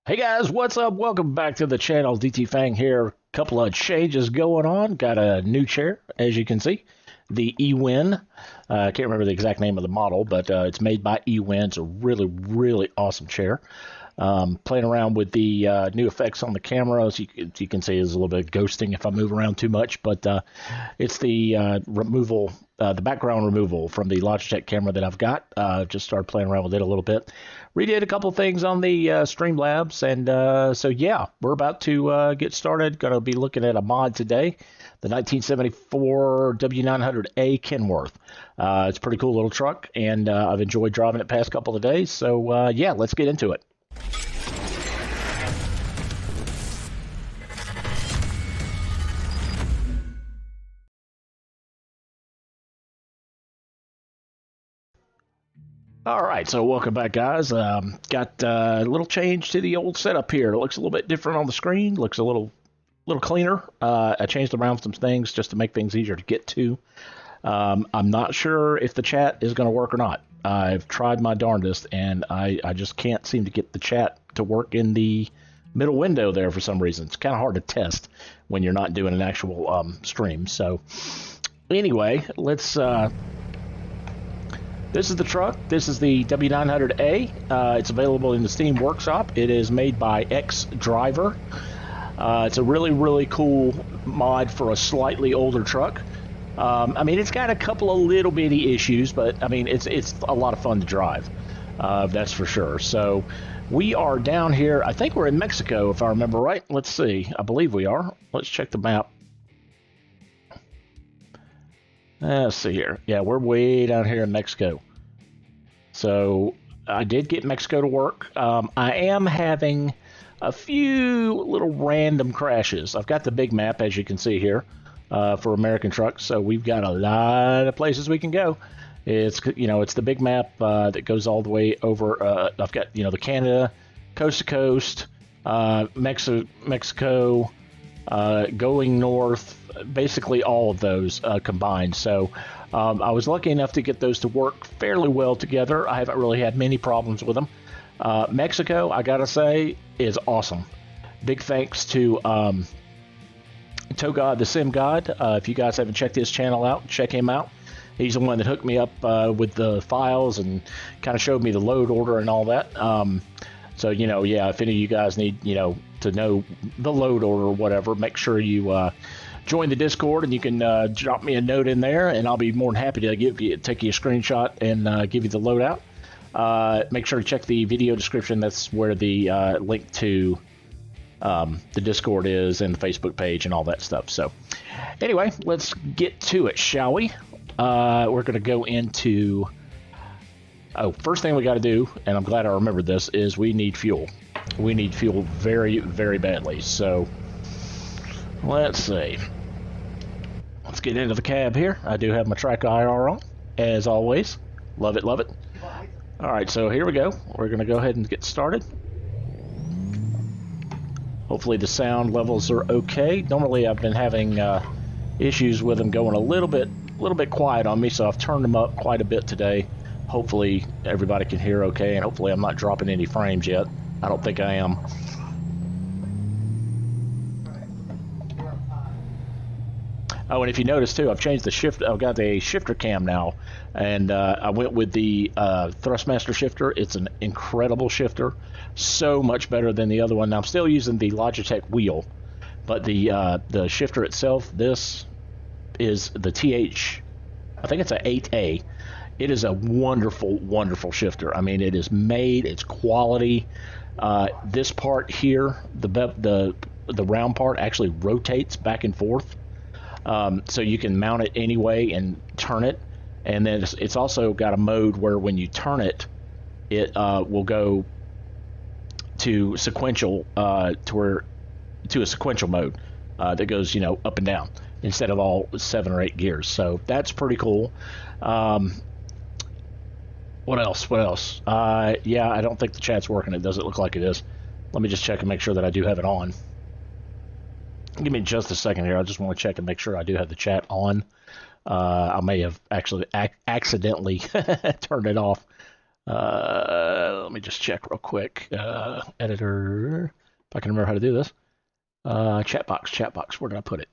Hey guys, what's up? Welcome back to the channel. DTfang here. Couple of changes going on. Got a new chair, as you can see. The eWin. I can't remember the exact name of the model, but it's made by eWin. It's a really, really awesome chair. Playing around with the new effects on the camera. As you can see, there's a little bit of ghosting if I move around too much, but it's the removal, the background removal from the Logitech camera that I've got. Just started playing around with it a little bit. Redid a couple things on the Streamlabs, and so yeah, we're about to get started. Going to be looking at a mod today, the 1974 W900a Kenworth. It's a pretty cool little truck, and I've enjoyed driving it past couple of days. So yeah, let's get into it. All right, so welcome back, guys. Got a little change to the old setup here. It looks a little bit different on the screen. Looks a little cleaner. I changed around some things just to make things easier to get to. I'm not sure if the chat is going to work or not. I've tried my darndest, and I just can't seem to get the chat to work in the middle window there for some reason. It's kind of hard to test when you're not doing an actual stream. So anyway, let's... This is the truck. This is the W900A. It's available in the Steam Workshop. It is made by X Driver. It's a really cool mod for a slightly older truck. I mean, it's got a couple of little bitty issues, but I mean, it's a lot of fun to drive. That's for sure. So we are down here. I think we're in Mexico, if I remember right. Let's see. I believe we are. Let's check the map. Let's see here. Yeah, we're way down here in Mexico. So I did get Mexico to work. I am having a few little random crashes. I've got the big map, as you can see here, for American trucks. So we've got a lot of places we can go. It's, it's the big map that goes all the way over. I've got, the Canada, coast to coast, Mexico, going north, basically all of those combined. So I was lucky enough to get those to work fairly well together. I haven't really had many problems with them. Mexico, I gotta say, is awesome. Big thanks to Togod the Sim God. If you guys haven't checked his channel out, check him out. He's the one that hooked me up with the files and kind of showed me the load order and all that. So, yeah, if any of you guys need, to know the load order or whatever, make sure you join the Discord, and you can drop me a note in there, and I'll be more than happy to take you a screenshot and give you the loadout. Make sure to check the video description. That's where the link to the Discord is, and the Facebook page and all that stuff. So anyway, let's get to it, shall we? We're going to go into... Oh, first thing we got to do, and I'm glad I remembered this, is we need fuel. We need fuel very, very badly. So let's see. Let's get into the cab here. I do have my track IR on, as always. Love it, love it. All right, so here we go. We're going to go ahead and get started. Hopefully the sound levels are okay. Normally I've been having issues with them going a little bit quiet on me, so I've turned them up quite a bit today. Hopefully everybody can hear okay, and hopefully I'm not dropping any frames yet. I don't think I am. Oh, and if you notice too, I've changed the shift. I've got a shifter cam now, and I went with the Thrustmaster shifter. It's an incredible shifter, so much better than the other one. Now, I'm still using the Logitech wheel, but the shifter itself, this is the TH. I think it's a 8A. It is a wonderful shifter. I mean, it is made. It's quality. This part here, the round part, actually rotates back and forth. So you can mount it anyway and turn it, and then it's also got a mode where when you turn it, it will go to sequential to a sequential mode that goes up and down instead of all 7 or 8 gears. So that's pretty cool. What else? Yeah, I don't think the chat's working. It doesn't look like it is. Let me just check and make sure that I do have it on. Give me just a second here. I just want to check and make sure I do have the chat on. I may have actually accidentally turned it off. Let me just check real quick. Editor, if I can remember how to do this. Chat box. Where did I put it?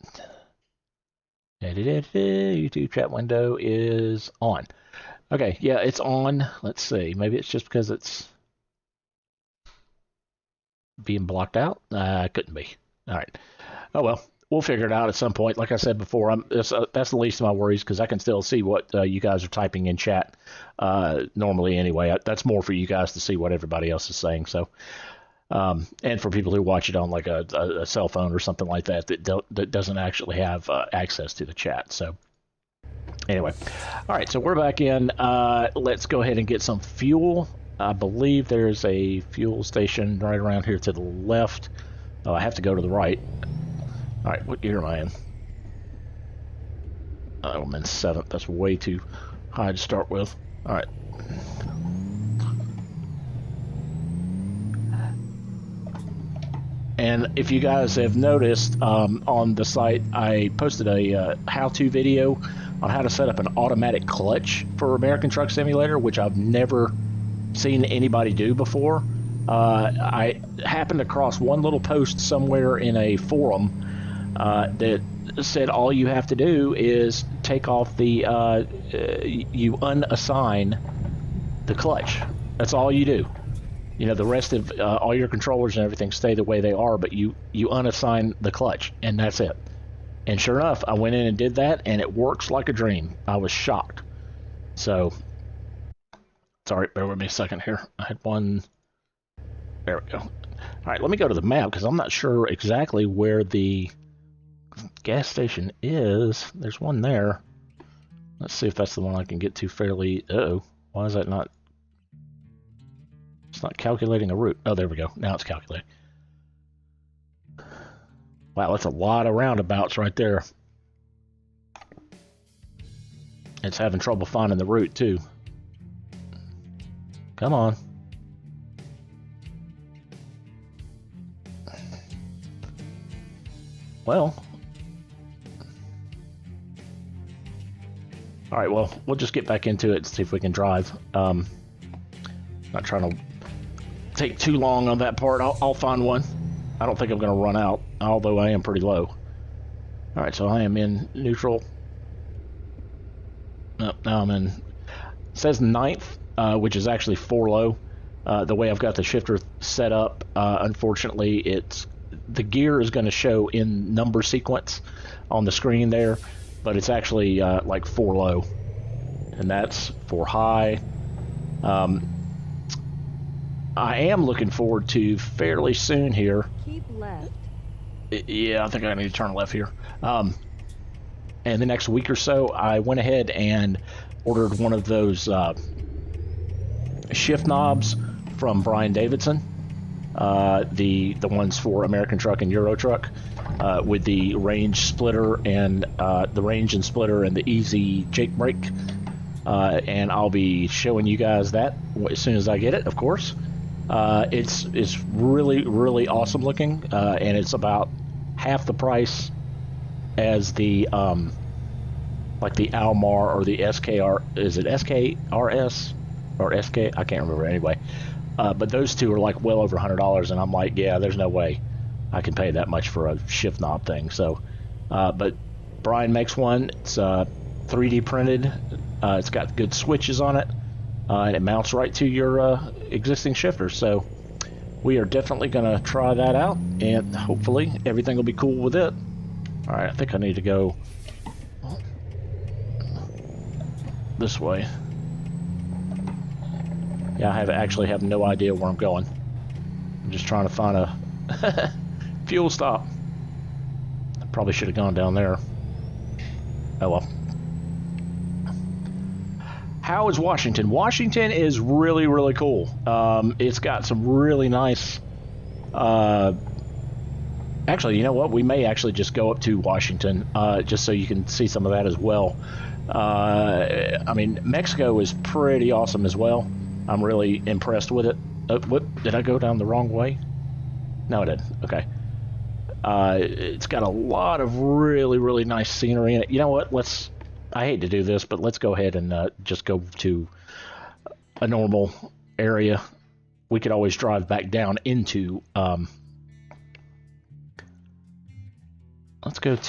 YouTube chat window is on. Okay, yeah, it's on. Let's see. Maybe it's just because it's... being blocked out? Couldn't be. All right. Oh well, we'll figure it out at some point. Like I said before, that's the least of my worries because I can still see what you guys are typing in chat normally anyway. That's more for you guys to see what everybody else is saying. So, and for people who watch it on like a cell phone or something like that that doesn't actually have access to the chat. So, anyway, all right. So we're back in. Let's go ahead and get some fuel. I believe there's a fuel station right around here to the left. Oh, I have to go to the right. All right, what gear am I in? Oh, I'm in 7th. That's way too high to start with. All right. And if you guys have noticed, on the site, I posted a how-to video on how to set up an automatic clutch for American Truck Simulator, which I've never seen anybody do before. I happened across one little post somewhere in a forum that said all you have to do is take off the you unassign the clutch. That's all you do. You know, the rest of all your controllers and everything stay the way they are, but you unassign the clutch, and that's it. And sure enough, I went in and did that, and it works like a dream. I was shocked. So, sorry, bear with me a second here. I had one. There we go. All right, let me go to the map because I'm not sure exactly where the gas station is. There's one there. Let's see if that's the one I can get to fairly. Uh-oh. Why is that not? It's not calculating a route. Oh, there we go. Now it's calculating. Wow, that's a lot of roundabouts right there. It's having trouble finding the route, too. Come on. Well. All right, well, we'll just get back into it and see if we can drive. Not trying to take too long on that part. I'll find one. I don't think I'm going to run out, although I am pretty low. All right, so I am in neutral. Oh, now I'm in. It says 9th, which is actually 4 low. The way I've got the shifter set up, unfortunately, the gear is going to show in number sequence on the screen there, but it's actually like 4 low, and that's for high. I am looking forward to fairly soon here. Keep left. Yeah, I think I need to turn left here. And the next week or so, I went ahead and ordered one of those shift knobs from Brian Davidson, the ones for American Truck and Euro Truck, with the range splitter and the range and splitter and the easy Jake brake. And I'll be showing you guys that as soon as I get it, of course. It's really, really awesome looking, and it's about half the price as the like the Almar or the SKR. Is it SKRS or SK? I can't remember anyway. But those two are like well over $100, and I'm like, yeah, there's no way I can pay that much for a shift knob thing. So, but Brian makes one. It's 3D printed. It's got good switches on it. And it mounts right to your existing shifter. So we are definitely going to try that out, and hopefully everything will be cool with it. All right, I think I need to go this way. Yeah, I actually have no idea where I'm going. I'm just trying to find a fuel stop. I probably should have gone down there. Oh well. How is Washington? Washington is really, really cool. It's got some really nice... actually, you know what? We may actually just go up to Washington, just so you can see some of that as well. I mean, Mexico is pretty awesome as well. I'm really impressed with it. Whoop, did I go down the wrong way? No, I didn't. Okay. It's got a lot of really, really nice scenery in it. You know what? I hate to do this, but let's go ahead and just go to a normal area. We could always drive back down into... let's go up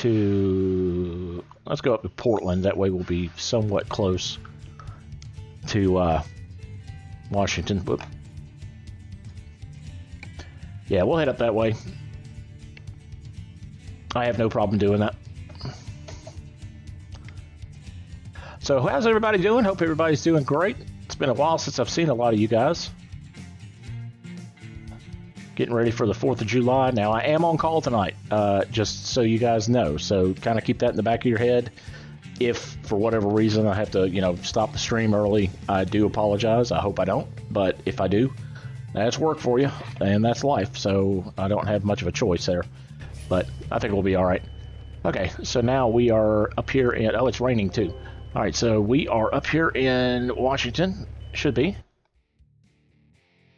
to Portland. That way we'll be somewhat close to Washington. Whoop. Yeah, we'll head up that way. I have no problem doing that. So how's everybody doing? Hope everybody's doing great. It's been a while since I've seen a lot of you guys. Getting ready for the 4th of July. Now, I am on call tonight, just so you guys know. So kind of keep that in the back of your head. If, for whatever reason, I have to, you know, stop the stream early, I do apologize. I hope I don't. But if I do, that's work for you, and that's life. So I don't have much of a choice there. But I think we'll be all right. Okay, so now we are up here in... Oh, it's raining, too. All right, so we are up here in Washington. Should be.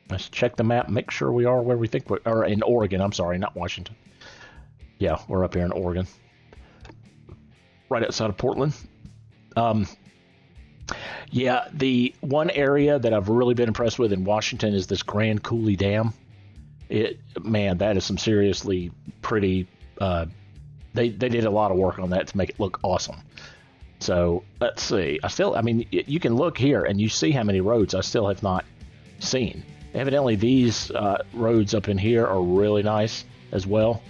Let's check the map, make sure we are where we think we are. In Oregon, I'm sorry, not Washington. Yeah, we're up here in Oregon. Right outside of Portland. Yeah, the one area that I've really been impressed with in Washington is this Grand Coulee Dam. Man, that is some seriously pretty... They did a lot of work on that to make it look awesome. So, let's see. I mean, you can look here and you see how many roads I still have not seen. Evidently, these roads up in here are really nice as well.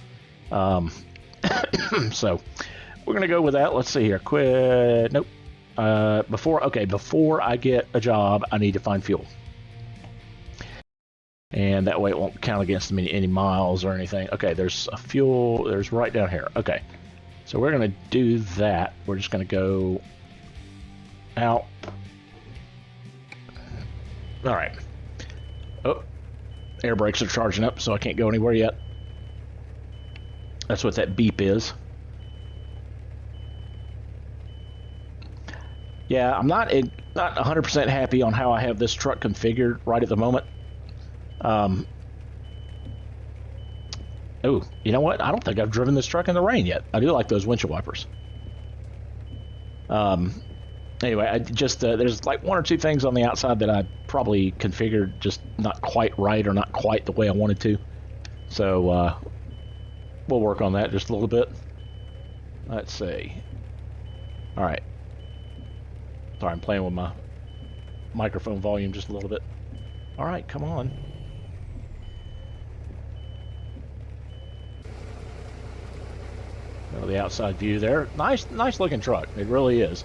So, we're going to go with that. Let's see here. Quit. Nope. Before I get a job, I need to find fuel. And that way it won't count against me any miles or anything. Okay, there's a fuel. There's right down here. Okay. So, we're going to do that. We're just going to go out. All right. Oh, air brakes are charging up, so I can't go anywhere yet. That's what that beep is. Yeah, I'm not 100% happy on how I have this truck configured right at the moment. Oh, you know what? I don't think I've driven this truck in the rain yet. I do like those windshield wipers. Anyway, I just there's like one or two things on the outside that I probably configured just not quite right or not quite the way I wanted to. So we'll work on that just a little bit. Let's see. All right. Sorry, I'm playing with my microphone volume just a little bit. All right, come on. Oh, the outside view there. Nice looking truck. It really is.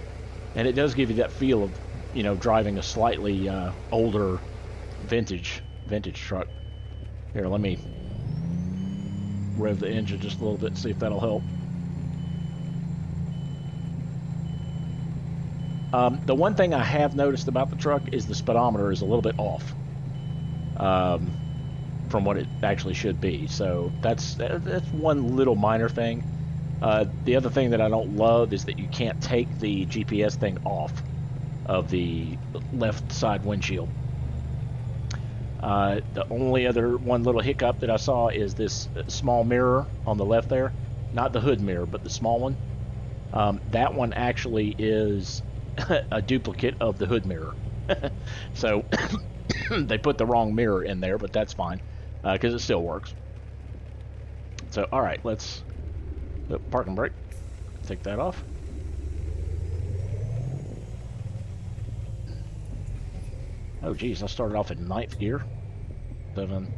And it does give you that feel of, you know, driving a slightly older vintage truck. Here, let me rev the engine just a little bit and see if that'll help. The one thing I have noticed about the truck is the speedometer is a little bit off from what it actually should be. So that's one little minor thing. The other thing that I don't love is that you can't take the GPS thing off of the left side windshield. The only other one little hiccup that I saw is this small mirror on the left there. Not the hood mirror, but the small one. That one actually is a duplicate of the hood mirror. So they put the wrong mirror in there, but that's fine because it still works. So, all right, let's... parking brake. Take that off. Oh, geez, I started off in 9th gear. 7.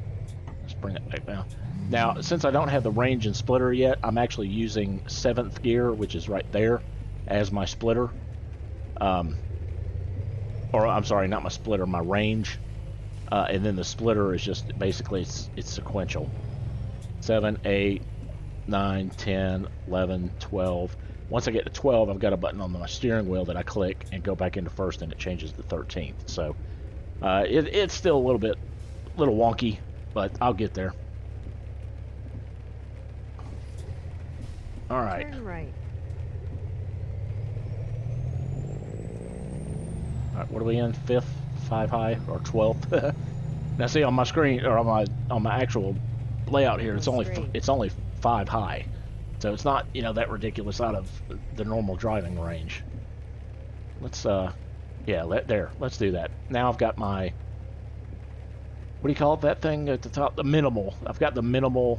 Let's bring it back down. Now, since I don't have the range and splitter yet, I'm actually using 7th gear, which is right there, as my splitter. Or, I'm sorry, not my splitter, my range. And then the splitter is just, basically, it's sequential. 7, 8, 9, 10, 11, 12. Once I get to 12, I've got a button on my steering wheel that I click and go back into first, and it changes to 13th. So it's still a little wonky, but I'll get there. All right. Turn right. All right, what are we in? 5th, 5 high, or 12th? Now, see on my screen or on my actual layout here, it's only 5 high, so it's not, you know, that ridiculous out of the normal driving range. Let's let's do that. Now I've got my, what do you call it, that thing at the top, the minimal. I've got the minimal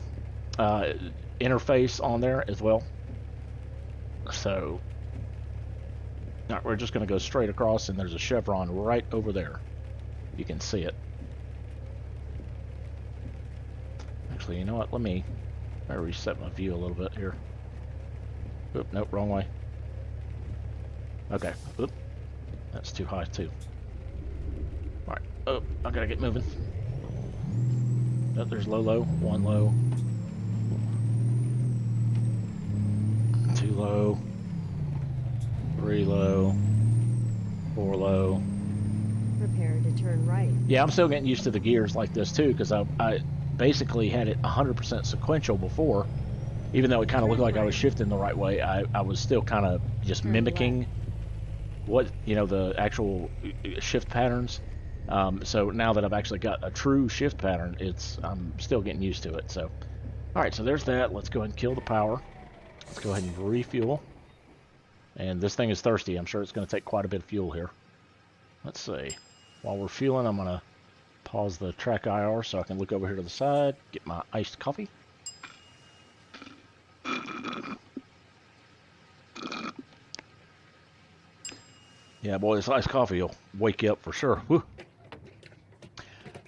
interface on there as well. So now we're just going to go straight across, and there's a chevron right over there. You can see it. Actually, you know what? Let me reset my view a little bit here. Oop, nope, wrong way. Okay. Oop. That's too high, too. Alright. Oh, I gotta get moving. Oh, there's low. 1 low. 2 low. 3 low. 4 low. Prepare to turn right. Yeah, I'm still getting used to the gears like this, too, because I basically had it 100% sequential before. Even though it kind of looked like I was shifting the right way, I was still kind of just mimicking what, you know, the actual shift patterns. So now that I've actually got a true shift pattern, I'm still getting used to it. So, all right, so there's that. Let's go ahead and kill the power. Let's go ahead and refuel. And this thing is thirsty. I'm sure it's going to take quite a bit of fuel here. Let's see. While we're fueling, I'm going to pause the track IR so I can look over here to the side, get my iced coffee. Yeah, boy, this iced coffee will wake you up for sure. Whew.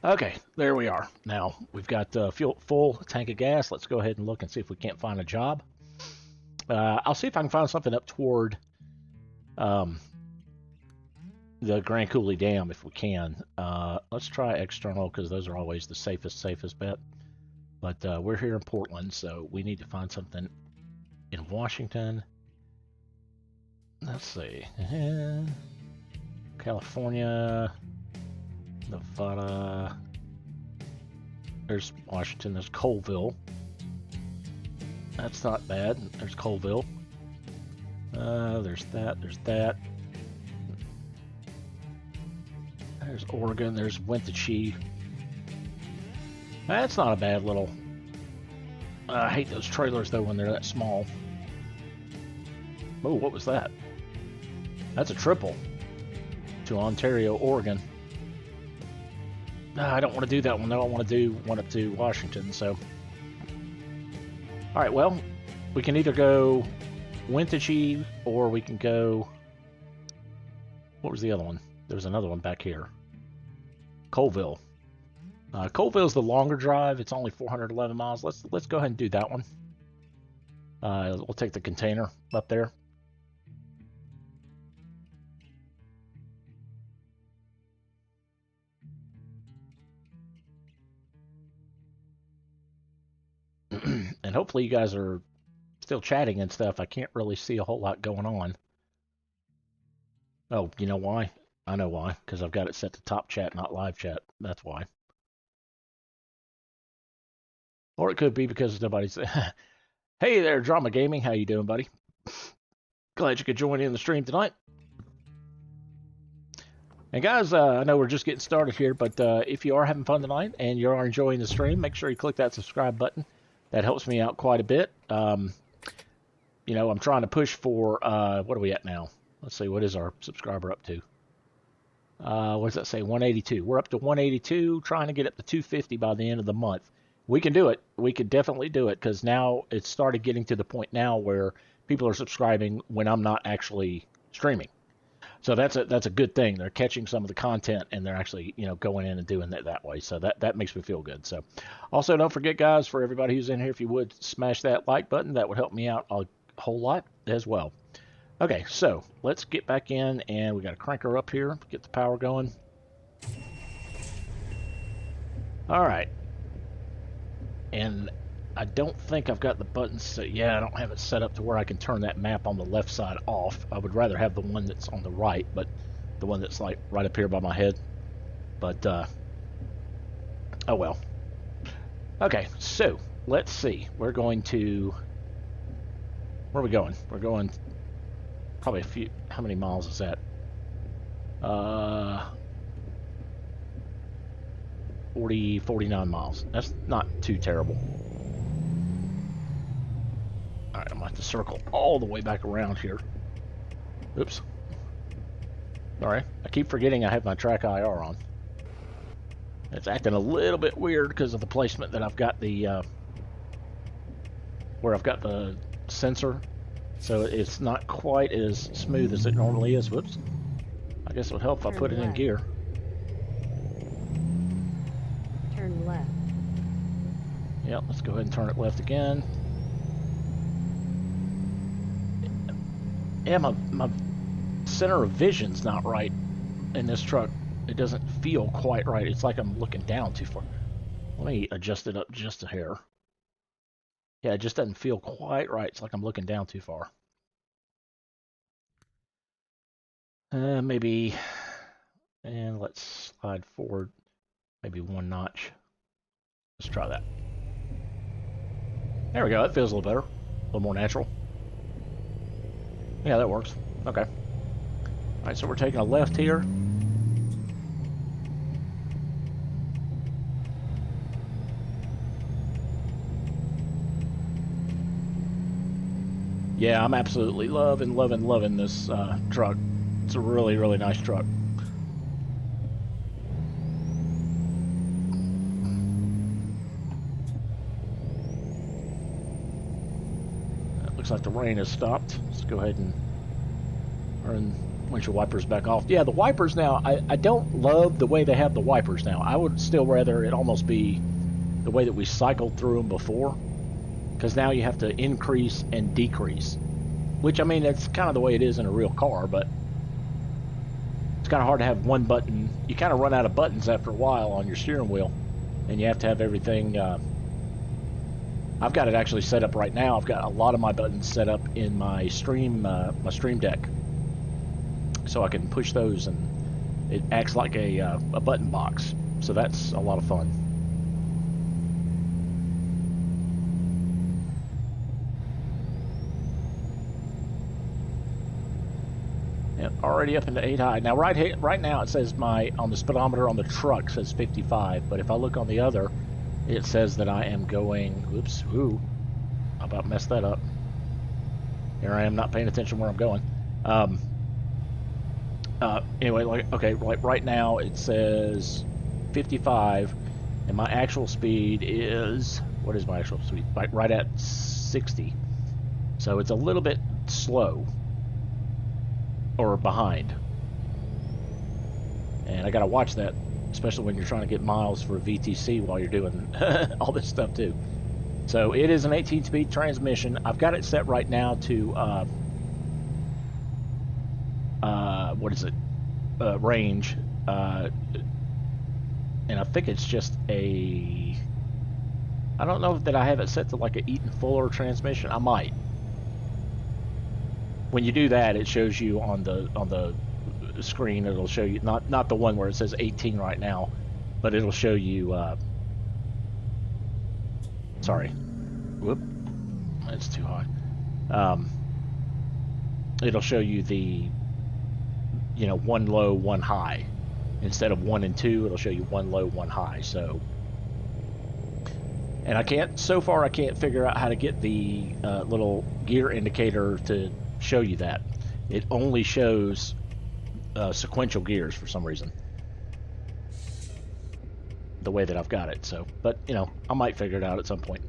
Okay, there we are. Now, we've got full tank of gas. Let's go ahead and look and see if we can't find a job. I'll see if I can find something up toward the Grand Coulee Dam if we can. Let's try external because those are always the safest bet. But we're here in Portland, so we need to find something in Washington. Let's see. California, Nevada. There's Washington. There's Colville. That's not bad. There's Colville. There's that. There's that. There's Oregon. There's Wenatchee. That's not a bad little. I hate those trailers though when they're that small. Oh, what was that? That's a triple to Ontario, Oregon. I don't want to do that one though. I want to do one up to Washington. So, all right. Well, we can either go Wenatchee or we can go. What was the other one? There was another one back here. Colville. Colville's the longer drive. It's only 411 miles. Let's go ahead and do that one. We'll take the container up there. And hopefully you guys are still chatting and stuff. I can't really see a whole lot going on. Oh, you know why? I know why. Because I've got it set to top chat, not live chat. That's why. Or it could be because nobody's... Hey there, Drama Gaming. How you doing, buddy? Glad you could join in the stream tonight. And guys, I know we're just getting started here, but if you are having fun tonight and you are enjoying the stream, make sure you click that subscribe button. That helps me out quite a bit. You know, I'm trying to push for, what are we at now? Let's see, what is our subscriber up to? What does that say? 182. We're up to 182, trying to get up to 250 by the end of the month. We can do it. We could definitely do it because now it's started getting to the point now where people are subscribing when I'm not actually streaming. So that's a good thing. They're catching some of the content and they're actually, you know, going in and doing it that way. So that makes me feel good. So also don't forget, guys, for everybody who's in here, if you would smash that like button, that would help me out a whole lot as well. Okay, so let's get back in and we got to crank her up here, get the power going. All right. And I don't think I've got the buttons set. Yeah, I don't have it set up to where I can turn that map on the left side off. I would rather have the one that's on the right, but the one that's like right up here by my head. But, oh well. Okay, so let's see. We're going to, where are we going? We're going probably a few, how many miles is that? 49 miles. That's not too terrible. All right, I'm going to have to circle all the way back around here. Oops. All right, I keep forgetting I have my track IR on. It's acting a little bit weird because of the placement that I've got the, where I've got the sensor. So it's not quite as smooth as it normally is. Whoops. I guess it would help if I put it in gear. Turn left. Yep, let's go ahead and turn it left again. Yeah, my center of vision's not right in this truck. It doesn't feel quite right. It's like I'm looking down too far. Let me adjust it up just a hair. Yeah, it just doesn't feel quite right. It's like I'm looking down too far. Maybe, and let's slide forward maybe one notch. Let's try that. There we go. It feels a little better, a little more natural. Yeah, that works. Okay. All right, so we're taking a left here. Yeah, I'm absolutely loving this truck. It's a really, really nice truck. It looks like the rain has stopped. Let's go ahead and turn windshield wipers back off. Yeah, the wipers now, I don't love the way they have the wipers now. I would still rather it almost be the way that we cycled through them before, because now you have to increase and decrease, which, I mean, that's kind of the way it is in a real car, but it's kind of hard to have one button. You kind of run out of buttons after a while on your steering wheel, and you have to have everything. I've got it actually set up right now. I've got a lot of my buttons set up in my Stream Deck, so I can push those, and it acts like a button box. So that's a lot of fun. Yep, already up into 8 high. Now right now it says on the speedometer on the truck says 55, but if I look on the other, it says that I am going, whoops, ooh, I about messed that up. Here I am not paying attention where I'm going. Anyway, like right now it says 55, and my actual speed is, what is my actual speed? Right at 60. So it's a little bit slow, or behind. And I gotta watch that, especially when you're trying to get miles for a VTC while you're doing all this stuff too. So it is an 18-speed transmission. I've got it set right now to what is it? Range. And I think it's just a, I don't know that I have it set to like a Eaton Fuller transmission. I might. When you do that, it shows you on the screen. It'll show you not the one where it says 18 right now, but it'll show you. Sorry, whoop, that's too high. It'll show you the, one low, one high. Instead of 1 and 2, it'll show you 1 low, 1 high. So, and so far I can't figure out how to get the little gear indicator to show you that. It only shows sequential gears for some reason, the way that I've got it. So, but I might figure it out at some point.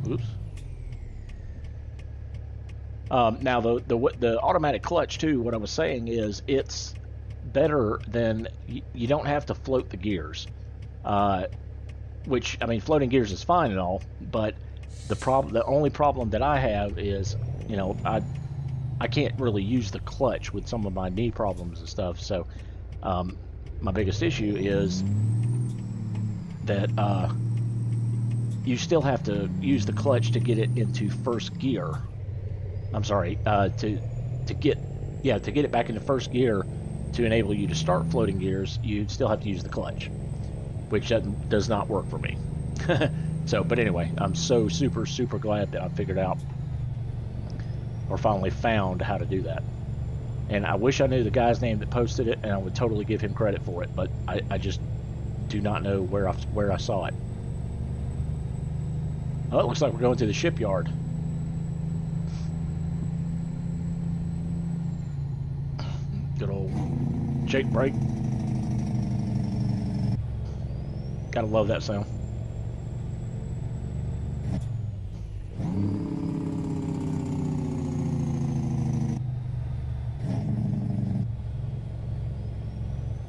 Oops. Now the automatic clutch too, what I was saying is it's better than, you don't have to float the gears, which, I mean, floating gears is fine and all, but the only problem that I have is, I can't really use the clutch with some of my knee problems and stuff. So my biggest issue is that you still have to use the clutch to get it into first gear. I'm sorry, to get it back into first gear to enable you to start floating gears, you still have to use the clutch, which does not work for me. So, but anyway, I'm so super glad that I figured out, or finally found, how to do that. And I wish I knew the guy's name that posted it, and I would totally give him credit for it, but I just do not know where I saw it. Oh, it looks like we're going to the shipyard. Good old Jake brake. Gotta love that sound.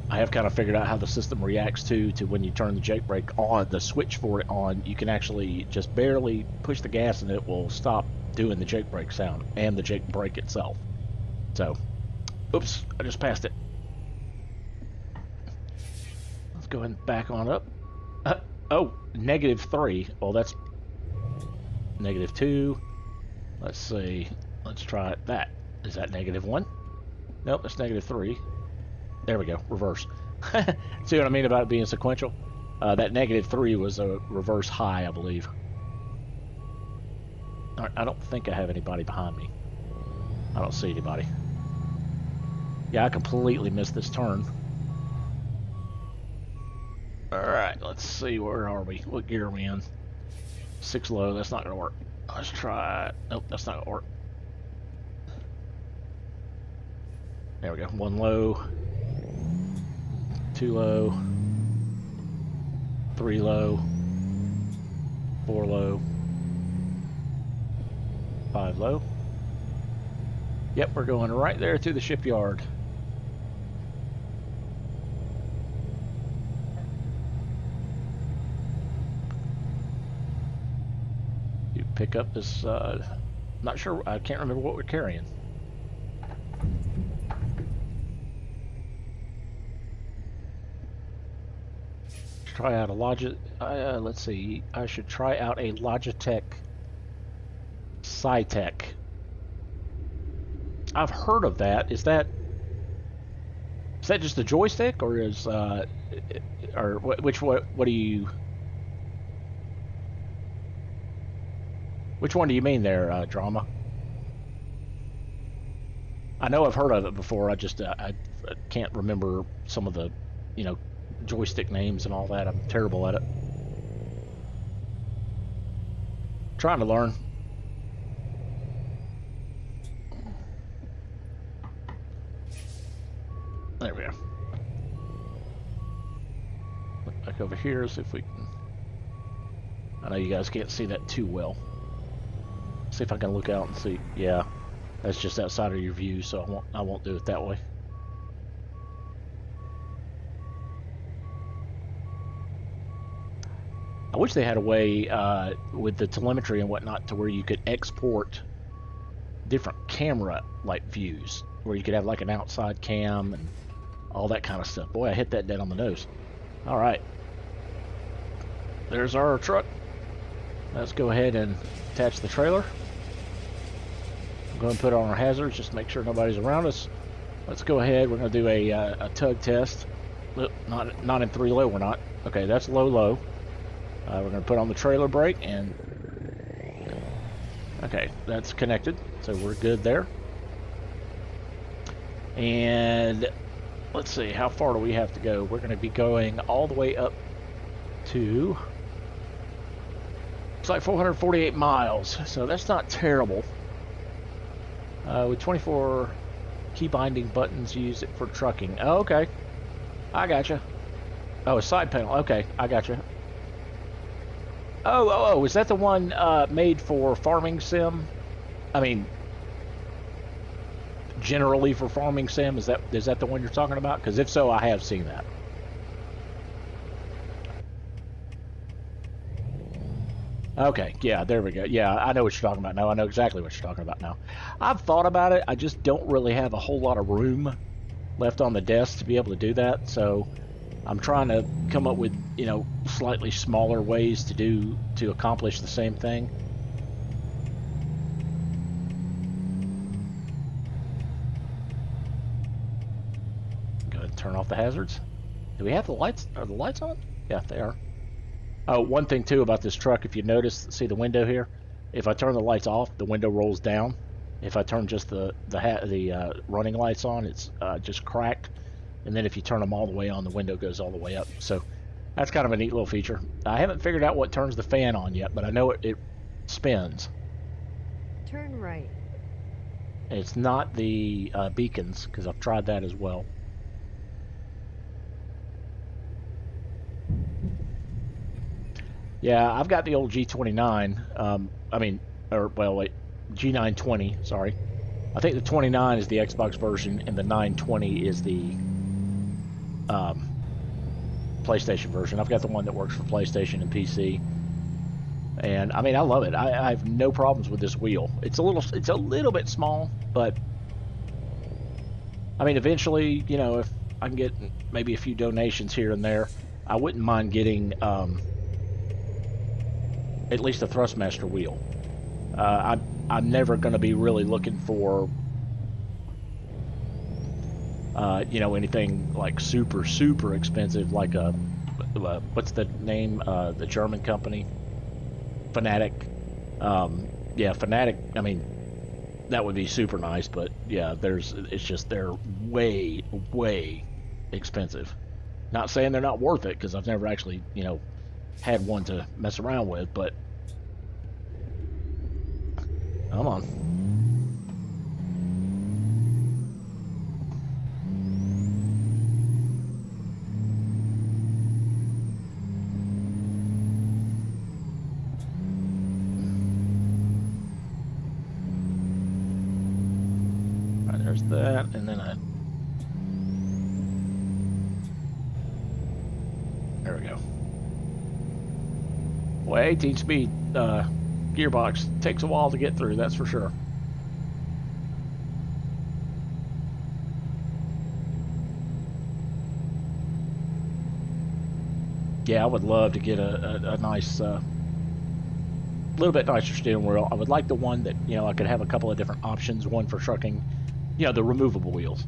I have kind of figured out how the system reacts to when you turn the jake brake on, the switch for it on. You can actually just barely push the gas and it will stop doing the jake brake sound and the jake brake itself. So, oops, I just passed it. Let's go ahead and back on up. Oh, -3. Well, that's -2. Let's see. Let's try that. Is that -1? Nope, that's -3. There we go. Reverse. See what I mean about it being sequential? That -3 was a reverse high, I believe. All right, I don't think I have anybody behind me. I don't see anybody. Yeah, I completely missed this turn. Alright, let's see, where are we? What gear are we in? 6 low, that's not gonna work. Let's try, nope, that's not gonna work. There we go, 1 low, 2 low, 3 low, 4 low, 5 low. Yep, we're going right there to the shipyard. You pick up this, not sure, I can't remember what we're carrying. Try out a let's see, I should try out a Logitech Cytec. I've heard of that. Is that just a joystick, or is or what do you? Which one do you mean there, Drama? I know I've heard of it before. I just I can't remember some of the, joystick names and all that. I'm terrible at it. Trying to learn. There we go. Look back over here, see if we can. I know you guys can't see that too well. See if I can look out and see. Yeah, that's just outside of your view, so I won't do it that way. I wish they had a way with the telemetry and whatnot to where you could export different camera like views, where you could have like an outside cam and all that kind of stuff. Boy, I hit that dead on the nose. All right, there's our truck. Let's go ahead and attach the trailer. I'm going to put on our hazards just to make sure nobody's around us. Let's go ahead. We're going to do a tug test. Look, not in 3 low. We're not. Okay, that's low. We're going to put on the trailer brake and okay, that's connected, so we're good there. And let's see, how far do we have to go? We're going to be going all the way up to, it's like 448 miles, so that's not terrible. With 24 key binding buttons, use it for trucking. Oh, okay, I gotcha. Oh, a side panel. Okay, I gotcha. Oh, is that the one made for farming sim? I mean, generally for farming sim, is that the one you're talking about? Because if so, I have seen that. Okay, yeah, there we go. Yeah, I know what you're talking about now. I know exactly what you're talking about now. I've thought about it. I just don't really have a whole lot of room left on the desk to be able to do that. So I'm trying to come up with, slightly smaller ways to accomplish the same thing. Go ahead and turn off the hazards. Do we have the lights? Are the lights on? Yeah, they are. Oh, one thing too about this truck, if you notice, see the window here? If I turn the lights off, the window rolls down. If I turn just the running lights on, it's just cracked. And then if you turn them all the way on, the window goes all the way up. So that's kind of a neat little feature. I haven't figured out what turns the fan on yet, but I know it spins. Turn right. It's not the beacons, because I've tried that as well. Yeah, I've got the old G29. I mean, or well, wait, G920. Sorry, I think the 29 is the Xbox version, and the 920 is the um, PlayStation version. I've got the one that works for PlayStation and PC, and I mean, I love it. I have no problems with this wheel. It's a little bit small, but I mean, eventually, you know, if I can get maybe a few donations here and there, I wouldn't mind getting at least a Thrustmaster wheel. I'm never going to be really looking for you know, anything like super expensive, like a what's the name? The German company, Fanatic. Yeah, Fanatic. I mean, that would be super nice, but yeah, it's just they're way expensive. Not saying they're not worth it, because I've never actually, you know, had one to mess around with, but come on. All right, there's that, and then there we go. Well, 18 speed gearbox takes a while to get through, that's for sure. Yeah, I would love to get a nice, little bit nicer steering wheel. I would like the one that, you know, I could have a couple of different options. One for trucking, you know, the removable wheels.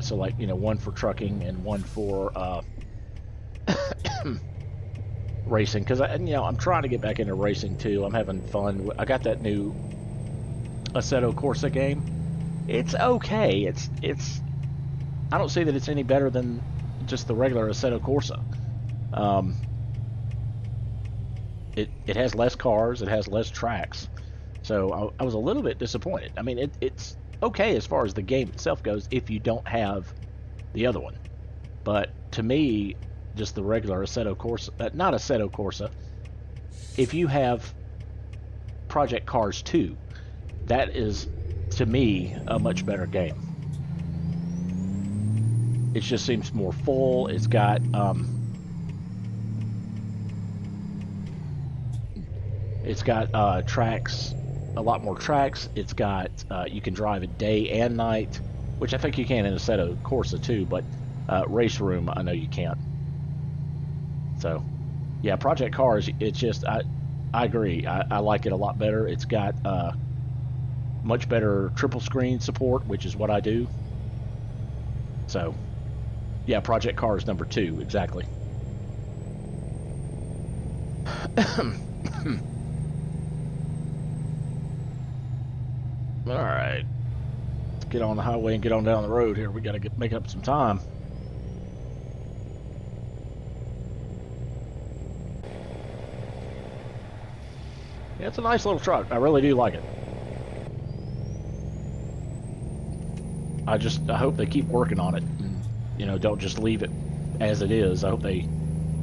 So like, you know, one for trucking and one for racing. Because you know, I'm trying to get back into racing too. I'm having fun. I got that new Assetto Corsa game. It's okay. It's. I don't say that it's any better than just the regular Assetto Corsa. Um, it has less cars, it has less tracks, so I was a little bit disappointed. I mean, it's okay as far as the game itself goes if you don't have the other one, but to me, just the regular Assetto Corsa, not Assetto Corsa, if you have Project Cars 2, that is, to me, a much better game. It just seems more full. It's got tracks, a lot more tracks. It's got you can drive it day and night, which I think you can in Assetto Corsa too, but race room I know you can't. So yeah, Project Cars, it's just I agree. I like it a lot better. It's got much better triple screen support, which is what I do. So yeah, Project Cars number 2, exactly. All right, let's get on the highway and get on down the road here. We got to make up some time. Yeah, it's a nice little truck. I really do like it. I hope they keep working on it and, you know, don't just leave it as it is. I hope they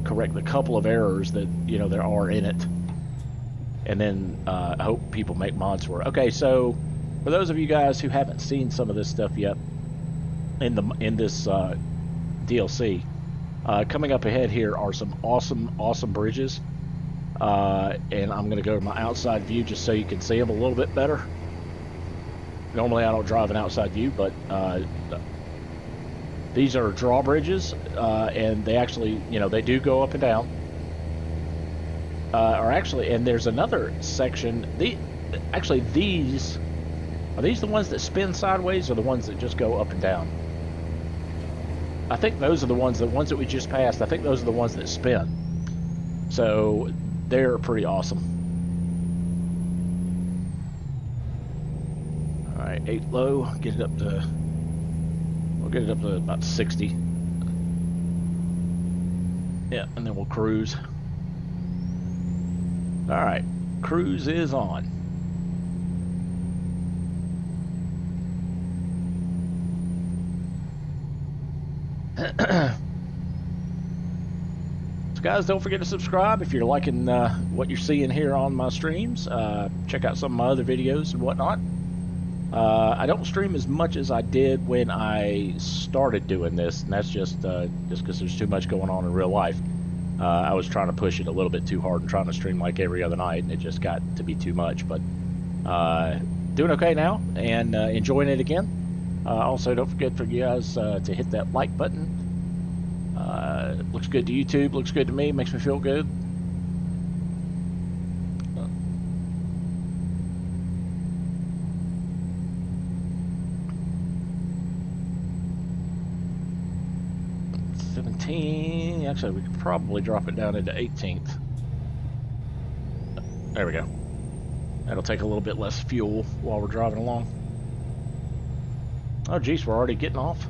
correct the couple of errors that, you know, there are in it. And then I hope people make mods for it. Okay, so for those of you guys who haven't seen some of this stuff yet in this DLC, coming up ahead here are some awesome bridges. And I'm going to go to my outside view just so you can see them a little bit better. Normally I don't drive an outside view, but these are drawbridges, and they actually, you know, they do go up and down. And there's another section. Actually, are these the ones that spin sideways, or the ones that just go up and down? I think those are the ones that we just passed. I think those are the ones that spin. So they're pretty awesome. All right, 8 low. We'll get it up to about 60. Yeah, and then we'll cruise. All right, cruise is on. So guys, don't forget to subscribe if you're liking what you're seeing here on my streams. Check out some of my other videos and whatnot. I don't stream as much as I did when I started doing this, and that's just because there's too much going on in real life. I was trying to push it a little bit too hard and trying to stream like every other night, and it just got to be too much. But doing okay now and enjoying it again. Also, don't forget for you guys to hit that like button. Looks good to YouTube, looks good to me, makes me feel good. Actually, we could probably drop it down into 18th. There we go. That'll take a little bit less fuel while we're driving along. Oh, geez, we're already getting off.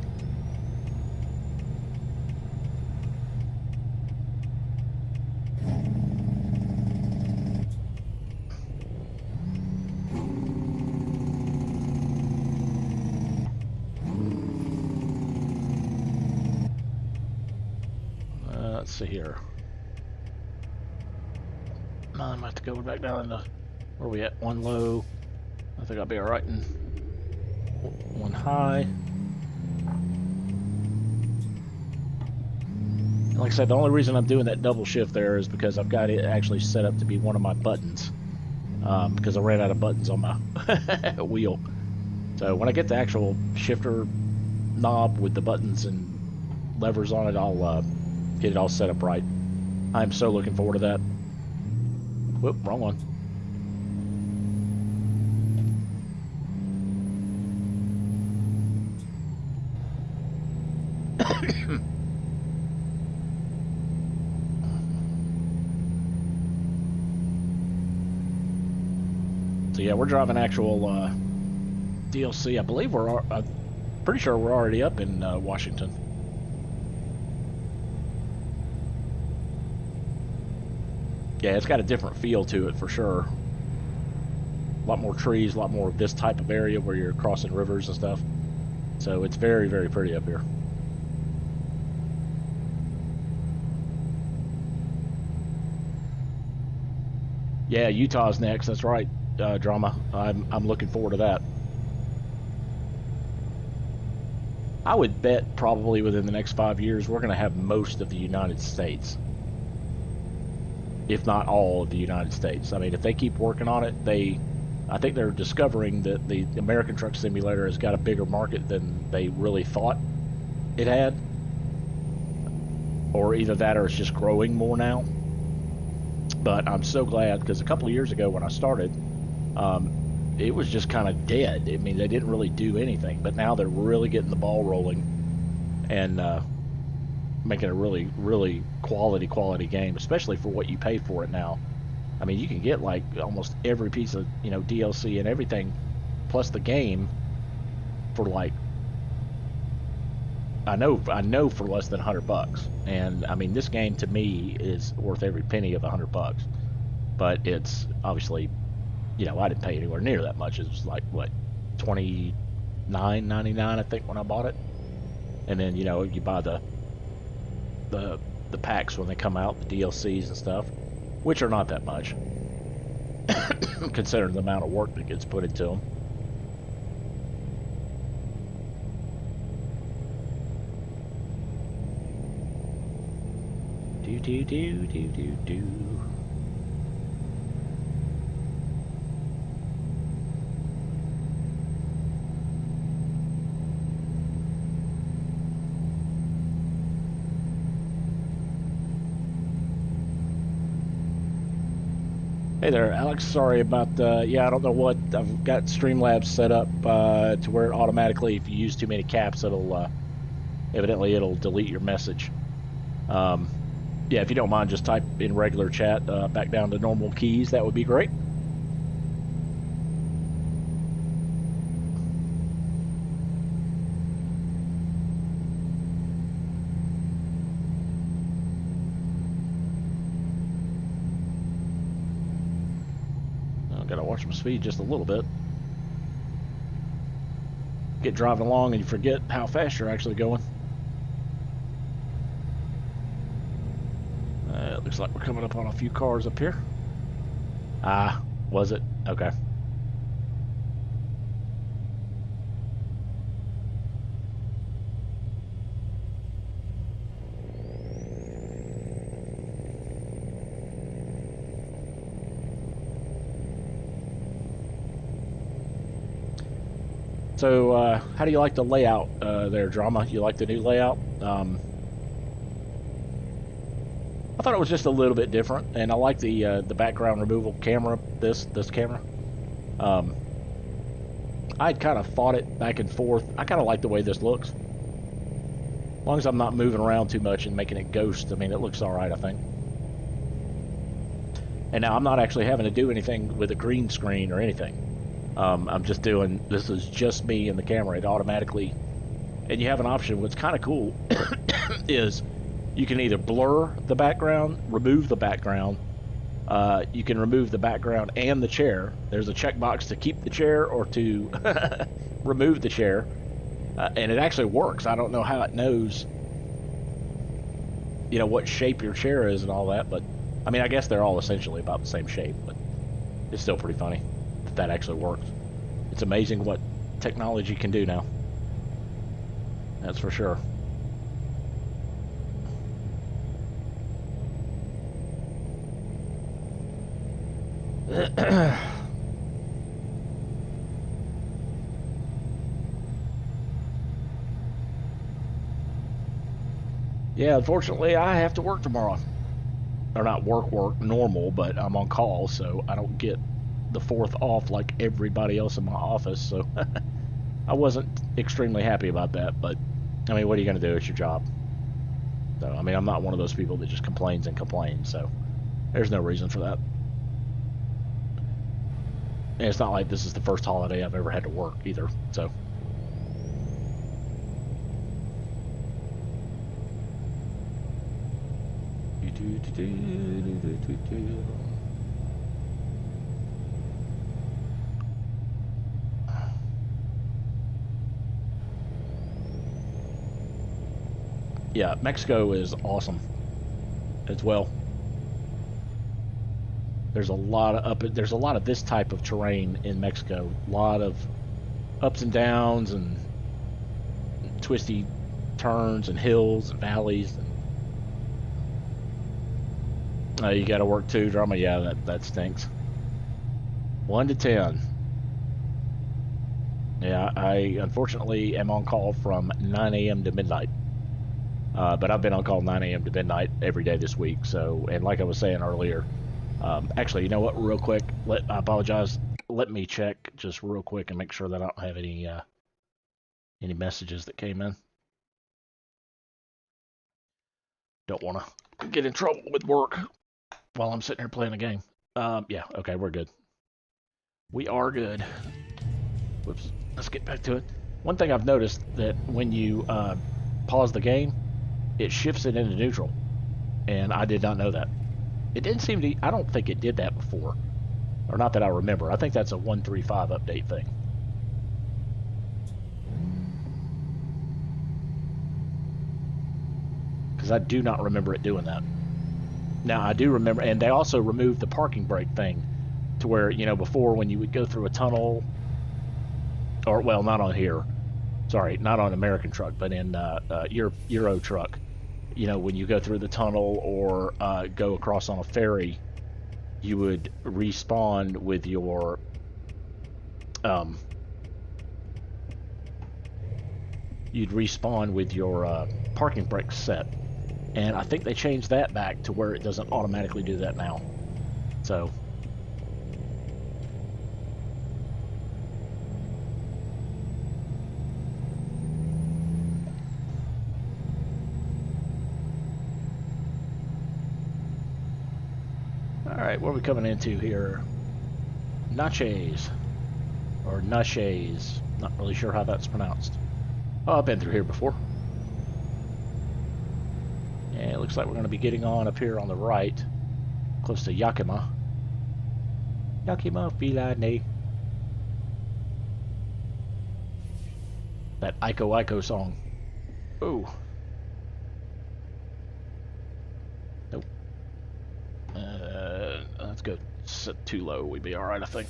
Let's see here. I might have to go back down into where are we at? One low. I think I'll be alright in one high. And like I said, the only reason I'm doing that double shift there is because I've got it actually set up to be one of my buttons. Because I ran out of buttons on my wheel. So when I get the actual shifter knob with the buttons and levers on it, I'll get it all set up right. I'm so looking forward to that. Whoop, wrong one. So yeah, we're driving actual DLC. I believe I'm pretty sure we're already up in Washington. Yeah, it's got a different feel to it for sure. A lot more trees, a lot more of this type of area where you're crossing rivers and stuff. So it's very, very pretty up here. Yeah, Utah's next. That's right, Drama. I'm looking forward to that. I would bet probably within the next 5 years we're going to have most of the United States, if not all of the United States. I mean, if they keep working on it, I think they're discovering that the American Truck Simulator has got a bigger market than they really thought it had. Or either that or it's just growing more now. But I'm so glad, because a couple of years ago when I started, it was just kind of dead. I mean, they didn't really do anything. But now they're really getting the ball rolling and making a really, really quality game, especially for what you pay for it now. I mean, you can get like almost every piece of, you know, DLC and everything, plus the game, for like, I know for less than $100. And I mean, this game to me is worth every penny of $100. But it's obviously, you know, I didn't pay anywhere near that much. It was like what, $29.99 I think when I bought it. And then, you know, you buy the packs when they come out, the DLCs and stuff, which are not that much considering the amount of work that gets put into them. Do. Hey there, Alex. Sorry about yeah, I don't know what. I've got Streamlabs set up to where automatically, if you use too many caps, it'll evidently it'll delete your message. Yeah, if you don't mind, just type in regular chat back down to normal keys. That would be great. Gotta watch my speed just a little bit. Get driving along and you forget how fast you're actually going. Looks like we're coming up on a few cars up here. Ah, was it? Okay. So, how do you like the layout there, Drama? You like the new layout? I thought it was just a little bit different, and I like the background removal camera. This camera. I'd kind of fought it back and forth. I kind of like the way this looks. As long as I'm not moving around too much and making it ghost, I mean, it looks all right, I think. And now I'm not actually having to do anything with a green screen or anything. I'm just doing, this is just me and the camera. It automatically, and you have an option. What's kind of cool is you can either blur the background, remove the background. You can remove the background and the chair. There's a checkbox to keep the chair or to remove the chair. And it actually works. I don't know how it knows, you know, what shape your chair is and all that, but I mean, I guess they're all essentially about the same shape, but it's still pretty funny that actually works. It's amazing what technology can do now. That's for sure. Yeah, unfortunately, I have to work tomorrow. Or not work, normal, but I'm on call, so I don't get the 4th off like everybody else in my office, so I wasn't extremely happy about that, but I mean, what are you going to do? It's your job. So, I mean, I'm not one of those people that just complains and complains, so there's no reason for that. And it's not like this is the first holiday I've ever had to work either, so. Yeah, Mexico is awesome as well. There's a lot of this type of terrain in Mexico. A lot of ups and downs and twisty turns and hills and valleys. And, you got to work too, Drama. Yeah, that stinks. 1 to 10. Yeah, I unfortunately am on call from 9 a.m. to midnight. But I've been on call 9 a.m. to midnight every day this week. So, and like I was saying earlier, actually, you know what? Real quick, I apologize. Let me check just real quick and make sure that I don't have any messages that came in. Don't want to get in trouble with work while I'm sitting here playing a game. Yeah, okay, we're good. We are good. Whoops. Let's get back to it. One thing I've noticed that when you pause the game, it shifts it into neutral, and I did not know that. It didn't seem to. I don't think it did that before, or not that I remember. I think that's a 1.35 update thing. Because I do not remember it doing that. Now I do remember, and they also removed the parking brake thing, to where, you know, before when you would go through a tunnel, or well, not on here. Sorry, not on American truck, but in Euro truck. You know, when you go through the tunnel or go across on a ferry, you would respawn with your parking brake set. And I think they changed that back to where it doesn't automatically do that now. So Alright, what are we coming into here? Natchez. Or Natchez. Not really sure how that's pronounced. Oh, I've been through here before. And it looks like we're going to be getting on up here on the right, close to Yakima. Yakima Filane. That Iko Iko song. Oh. Nope. let's go set too low. We'd be all right, I think.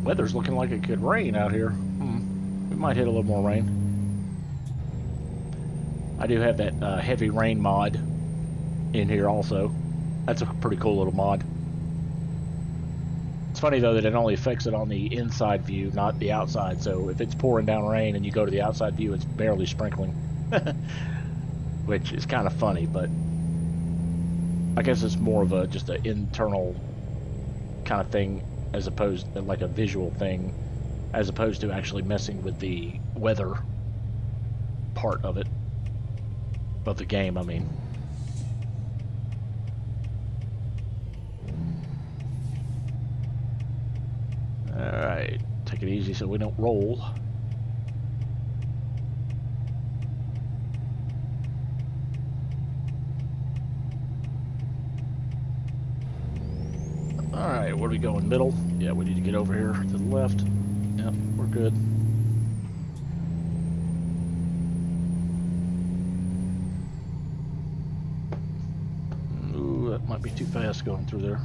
Weather's looking like it could rain out here. We might hit a little more rain. I do have that heavy rain mod in here also. That's a pretty cool little mod. It's funny though that it only affects it on the inside view, not the outside. So if it's pouring down rain and you go to the outside view, it's barely sprinkling. Which is kind of funny, but I guess it's more of a just an internal kind of thing, as opposed to like a visual thing, as opposed to actually messing with the weather part of it, of the game, I mean. Alright, take it easy so we don't roll. Alright, where are we going? Middle? Yeah, we need to get over here to the left. Yep, we're good. Ooh, that might be too fast going through there.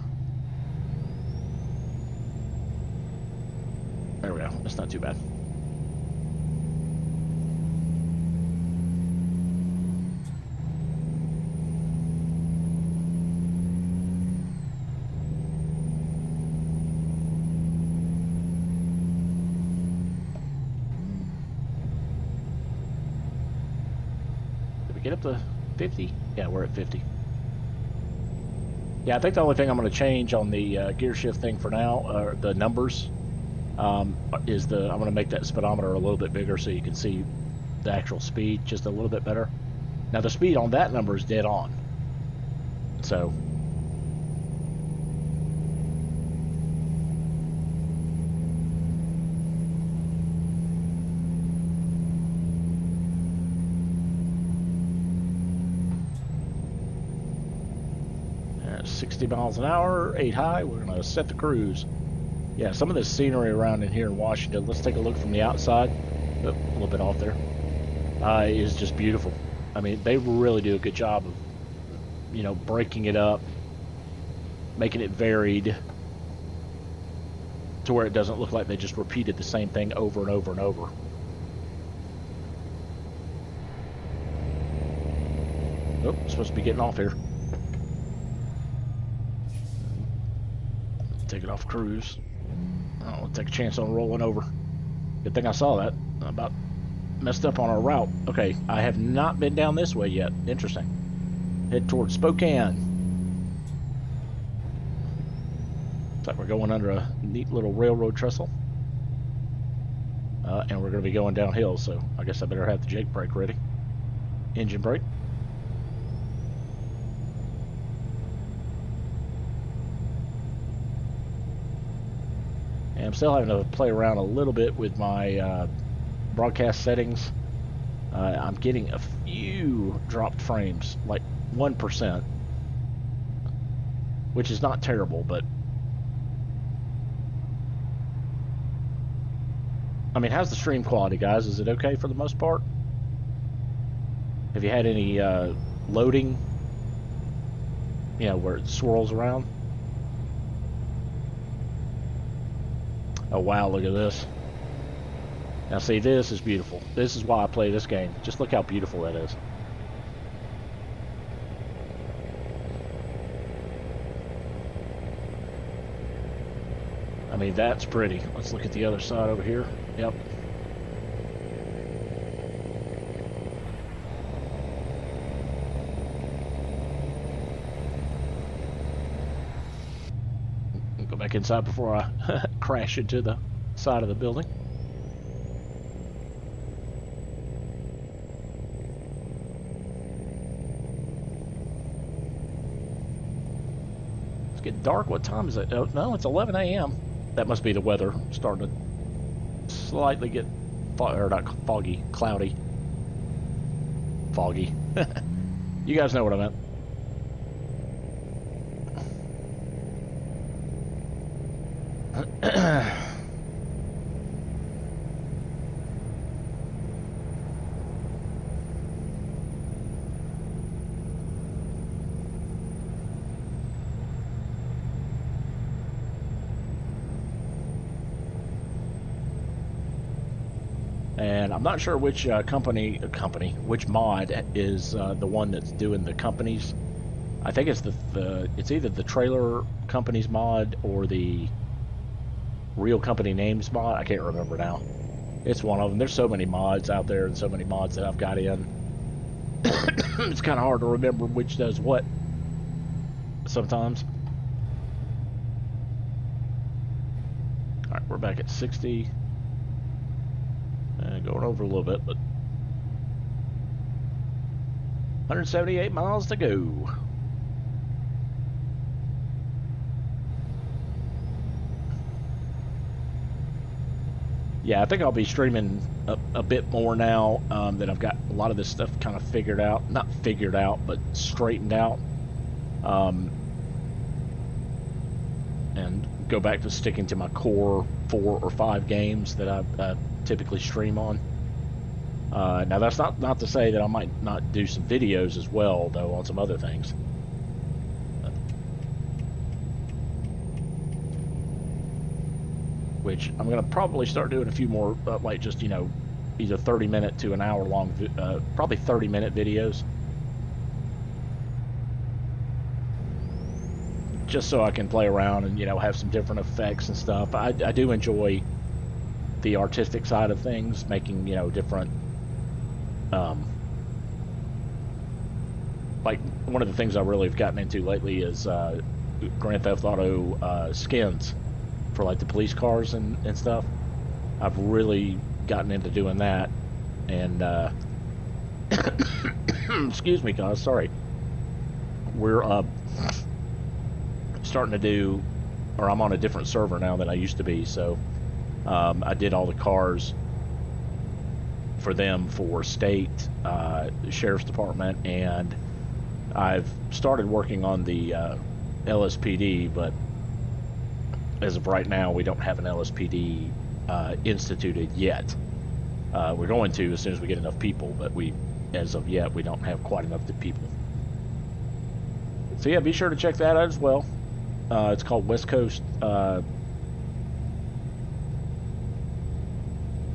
There we go. That's not too bad. Get up to 50? Yeah, we're at 50. Yeah, I think the only thing I'm going to change on the gear shift thing for now, or the numbers, is I'm going to make that speedometer a little bit bigger so you can see the actual speed just a little bit better. Now the speed on that number is dead on. So... 60 miles an hour, 8 high. We're going to set the cruise. Yeah, some of this scenery around in here in Washington, let's take a look from the outside. Oh, a little bit off there. Is just beautiful. I mean, they really do a good job of, you know, breaking it up, making it varied to where it doesn't look like they just repeated the same thing over and over and over. Oh, supposed to be getting off here. Take it off cruise. I'll take a chance on rolling over. Good thing I saw that. I about messed up on our route. Okay, I have not been down this way yet. Interesting. Head towards Spokane. Looks like we're going under a neat little railroad trestle. And we're going to be going downhill, so I guess I better have the Jake brake ready. Engine brake. I'm still having to play around a little bit with my broadcast settings. I'm getting a few dropped frames, like 1%, which is not terrible, but I mean, how's the stream quality, guys? Is it okay for the most part? Have you had any loading, you know, where it swirls around? Oh wow, look at this. Now see, this is beautiful. This is why I play this game. Just look how beautiful that is. I mean, that's pretty. Let's look at the other side over here. Yep. Go back inside before I crash into the side of the building. getting dark. What time is it? Oh, no, it's 11 a.m. That must be the weather starting to slightly get or not foggy, cloudy. Foggy. You guys know what I meant. And I'm not sure which which mod is the one that's doing the companies. I think it's it's either the trailer companies mod or the real company names mod. I can't remember now. It's one of them. There's so many mods out there and so many mods that I've got in. It's kind of hard to remember which does what sometimes. All right, we're back at 60. Going over a little bit, but 178 miles to go. Yeah, I think I'll be streaming a bit more now that I've got a lot of this stuff kind of figured out. Not figured out, but straightened out. And go back to sticking to my core 4 or 5 games that I typically stream on. Now that's not to say that I might not do some videos as well, though, on some other things. Which I'm going to probably start doing a few more, like just, you know, either 30-minute to an hour long, probably 30-minute videos. Just so I can play around and, you know, have some different effects and stuff. I do enjoy the artistic side of things, making, you know, different, like one of the things I really have gotten into lately is Grand Theft Auto skins for like the police cars and stuff. I've really gotten into doing that, and excuse me guys, sorry. We're starting to do, or I'm on a different server now than I used to be, so I did all the cars for them for state, sheriff's department, and I've started working on the LSPD, but as of right now we don't have an LSPD instituted yet. We're going to as soon as we get enough people, but as of yet we don't have quite enough people. So yeah, be sure to check that out as well. It's called West Coast, the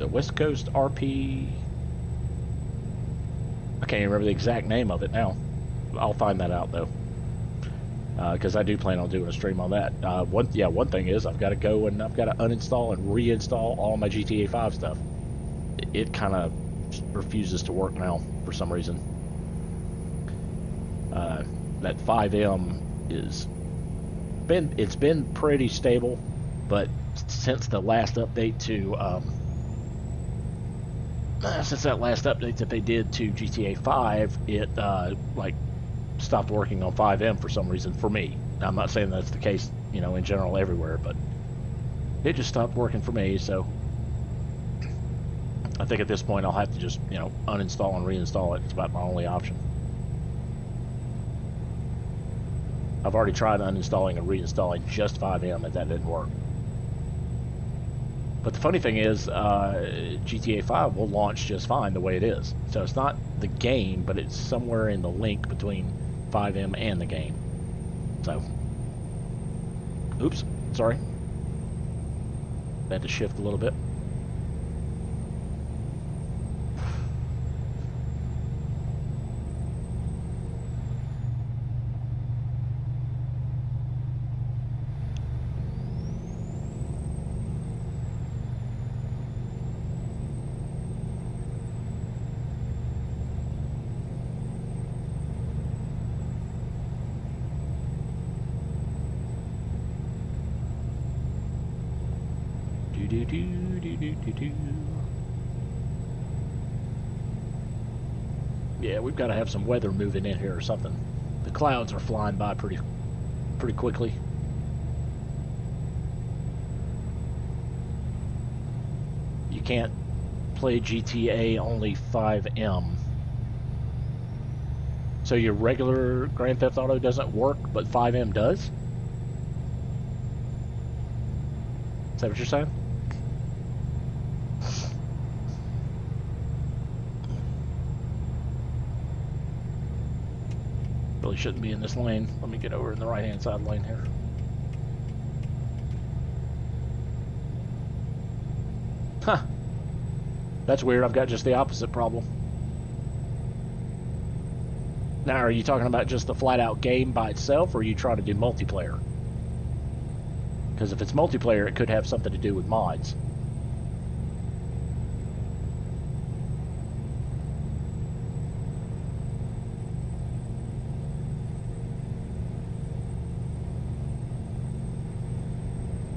West Coast RP. I can't even remember the exact name of it now. I'll find that out though, because I do plan on doing a stream on that. One thing is I've got to go and I've got to uninstall and reinstall all my GTA 5 stuff. It kind of refuses to work now for some reason. That 5M it's been pretty stable, but since the last update to since that last update that they did to GTA 5, it like stopped working on 5M for some reason for me. Now, I'm not saying that's the case, you know, in general everywhere, but it just stopped working for me. So I think at this point I'll have to just, you know, uninstall and reinstall it. It's about my only option. I've already tried uninstalling and reinstalling just 5M, and that didn't work. But the funny thing is, GTA 5 will launch just fine the way it is. So it's not the game, but it's somewhere in the link between 5M and the game. So, oops, sorry. I had to shift a little bit. Yeah, we've got to have some weather moving in here or something. The clouds are flying by pretty quickly. can't play GTA only 5M. So your regular Grand Theft Auto doesn't work, but 5M does? Is that what you're saying? Really shouldn't be in this lane. Let me get over in the right-hand side lane here. Huh. That's weird. I've got just the opposite problem. Now, are you talking about just the flat-out game by itself, or are you trying to do multiplayer? Because if it's multiplayer, it could have something to do with mods.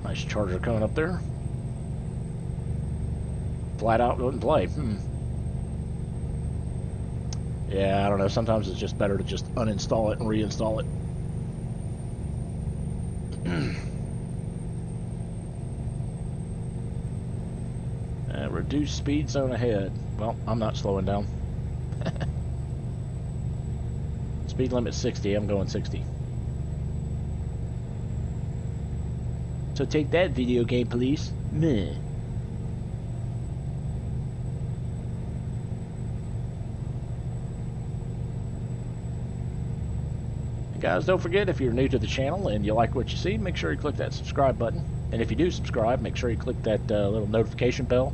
Nice charger coming up there. Flat out wouldn't play. Yeah, I don't know. Sometimes it's just better to just uninstall it and reinstall it. Reduce speed zone ahead. Well, I'm not slowing down. Speed limit 60. I'm going 60. So take that, video game police. Meh. Guys, don't forget, if you're new to the channel and you like what you see, make sure you click that subscribe button. And if you do subscribe, make sure you click that little notification bell.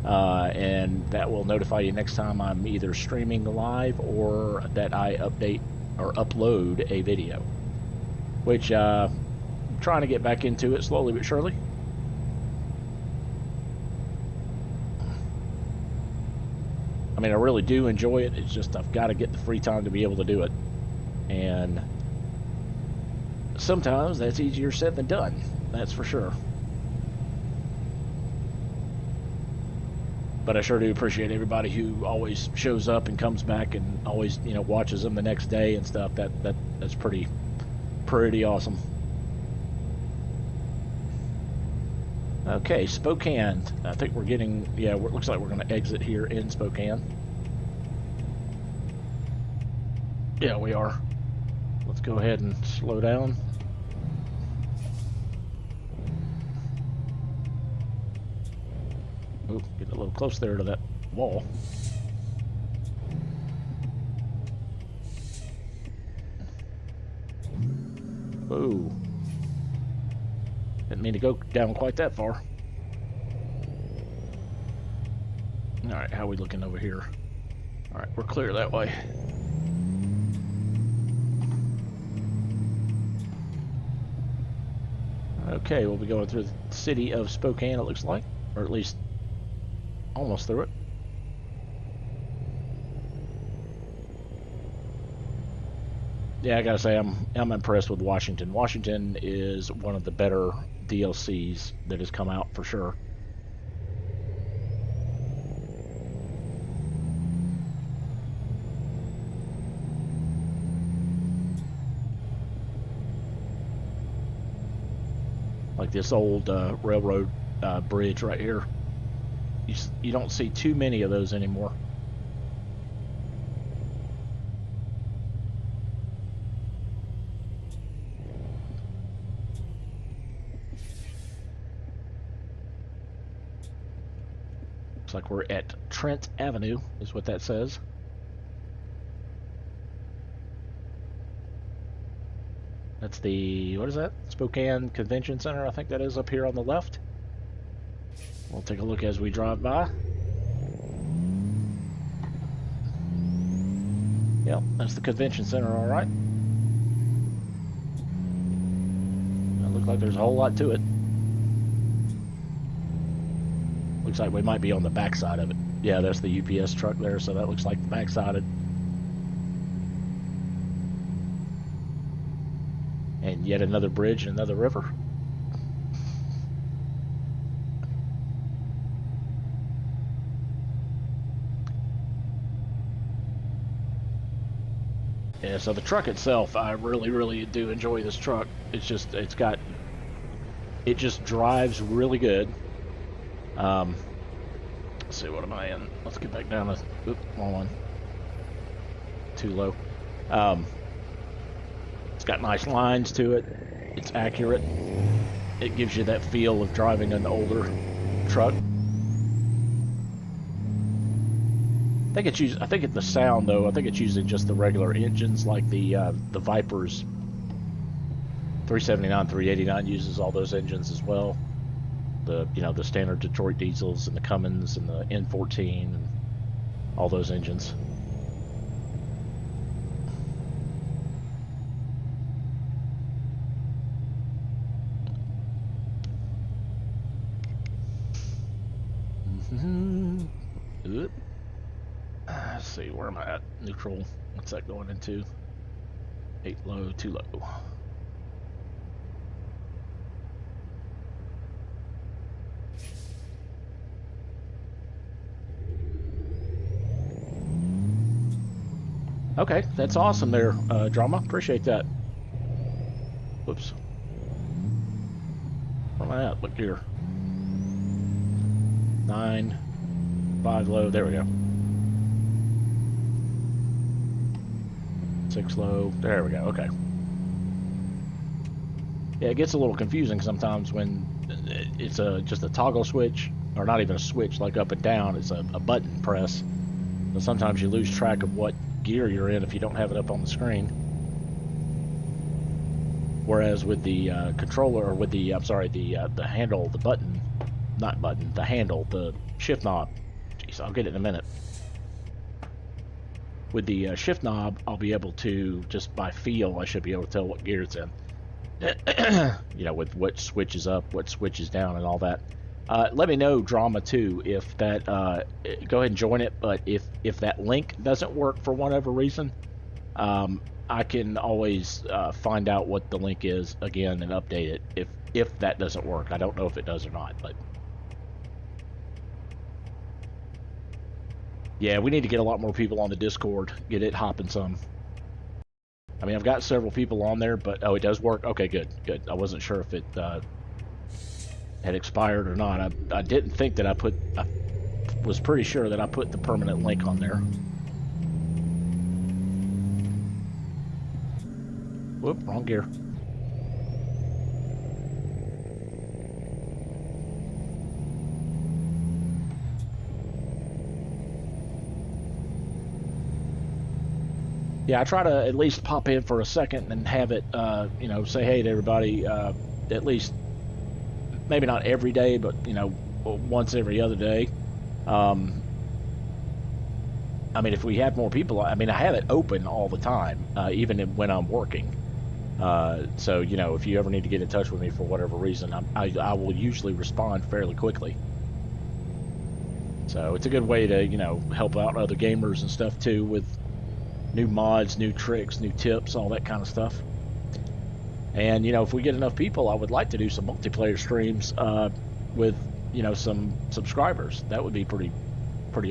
And that will notify you next time I'm either streaming live or that I update or upload a video. Which, I'm trying to get back into it slowly but surely. I mean, I really do enjoy it. It's just I've got to get the free time to be able to do it. And sometimes that's easier said than done, that's for sure. But I sure do appreciate everybody who always shows up and comes back and always, you know, watches them the next day and stuff. That's pretty awesome. Okay, Spokane. I think we're getting, yeah, it looks like we're going to exit here in Spokane. Yeah, we are. Let's go ahead and slow down. Ooh, getting a little close there to that wall. Ooh. Didn't mean to go down quite that far. Alright, how are we looking over here? Alright, we're clear that way. Okay, we'll be going through the city of Spokane, it looks like. Or at least almost through it. Yeah, I gotta say, I'm impressed with Washington. Washington is one of the better DLCs that has come out for sure. Like this old railroad bridge right here. You don't see too many of those anymore. Looks like we're at Trent Avenue, is what that says. That's the, what is that? Spokane Convention Center, I think that is up here on the left. We'll take a look as we drive by. Yep, that's the convention center, all right. It looks like there's a whole lot to it. Looks like we might be on the back side of it. Yeah, there's the UPS truck there, so that looks like the back side of it. And yet another bridge and another river. Yeah, so the truck itself, I really do enjoy this truck. It's just, it just drives really good. Let's see, what am I in? Let's get back down to, oop, wrong one. Too low. It's got nice lines to it. It's accurate. It gives you that feel of driving an older truck. I think it's the sound though. I think it's using just the regular engines, like the Viper's 379, 389 uses all those engines as well. The the standard Detroit diesels and the Cummins and the N14 and all those engines. Let's see, where am I at? Neutral. What's that going into? 8 low, 2 low. Okay, that's awesome there, Drama. Appreciate that. Whoops. Where am I at? Look here. 9, 5 low. There we go. 6 low. There we go. Okay. Yeah, it gets a little confusing sometimes when it's just a toggle switch, or not even a switch like up and down. It's a button press. So sometimes you lose track of what gear you're in if you don't have it up on the screen. Whereas with the controller, or with the, I'm sorry, the handle, the button, not button, the handle, the shift knob. Jeez, I'll get it in a minute. With the shift knob, I'll be able to, just by feel, I should be able to tell what gear it's in. With what switch is up, what switch is down, and all that. Let me know, Drama, too, if that, go ahead and join it, but if that link doesn't work for whatever reason, I can always find out what the link is again and update it if that doesn't work. I don't know if it does or not, but yeah, we need to get a lot more people on the Discord, get it hopping some. I mean, I've got several people on there, but oh, it does work? Okay, good. I wasn't sure if it had expired or not. I didn't think that I was pretty sure that I put the permanent link on there. Whoop, wrong gear. Yeah, I try to at least pop in for a second and have it, say hey to everybody, at least, maybe not every day, but, once every other day. I mean, if we have more people, I mean, I have it open all the time, even when I'm working. So, if you ever need to get in touch with me for whatever reason, I will usually respond fairly quickly. So it's a good way to, help out other gamers and stuff too, with new mods, new tricks, new tips, all that kind of stuff. And if we get enough people, I would like to do some multiplayer streams with some subscribers. That would be pretty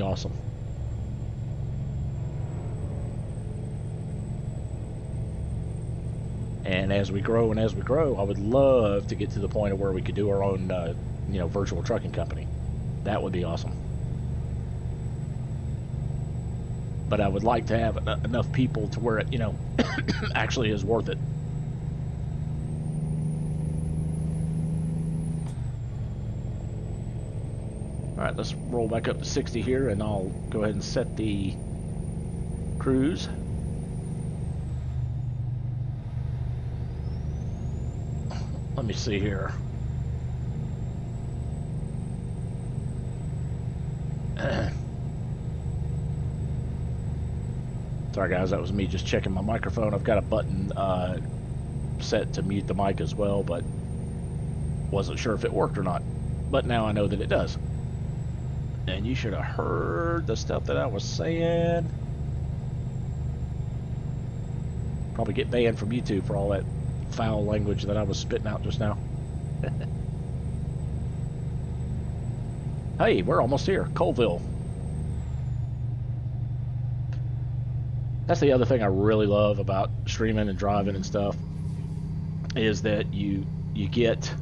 awesome. And as we grow, I would love to get to the point of where we could do our own virtual trucking company. That would be awesome. But I would like to have enough people to where it, actually is worth it. All right, let's roll back up to 60 here, and I'll go ahead and set the cruise. Let me see here. Sorry guys, that was me just checking my microphone. I've got a button set to mute the mic as well, but wasn't sure if it worked or not. But now I know that it does. And you should have heard the stuff that I was saying. Probably get banned from YouTube for all that foul language that I was spitting out just now. Hey, we're almost here. Colville. That's the other thing I really love about streaming and driving and stuff, is that you get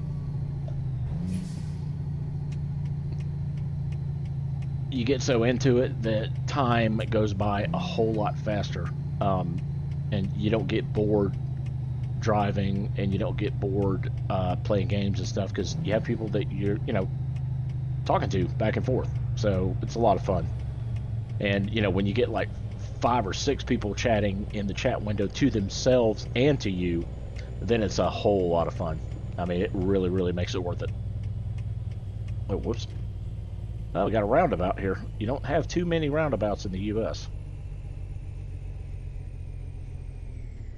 you get so into it that time goes by a whole lot faster, and you don't get bored driving, and you don't get bored playing games and stuff, because you have people that you're talking to back and forth. So it's a lot of fun. And when you get like 5 or 6 people chatting in the chat window to themselves and to you, then it's a whole lot of fun. I mean, it really, really makes it worth it. Oh, whoops. Oh, we got a roundabout here. You don't have too many roundabouts in the U.S.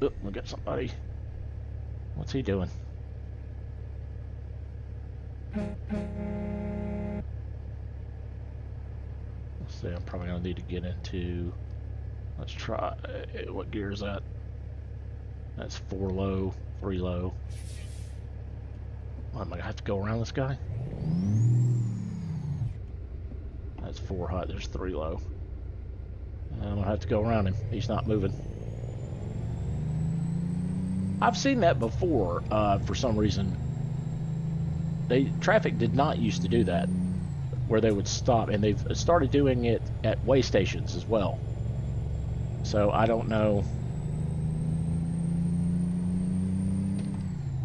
Oh, we got somebody. What's he doing? Let's see, I'm probably going to need to get into... Let's try... What gear is that? That's 4 low, 3 low. What, am I going to have to go around this guy? That's 4 high, there's 3 low. I'm going to have to go around him. He's not moving. I've seen that before, for some reason. Traffic did not used to do that, where they would stop, and they've started doing it at way stations as well. So I don't know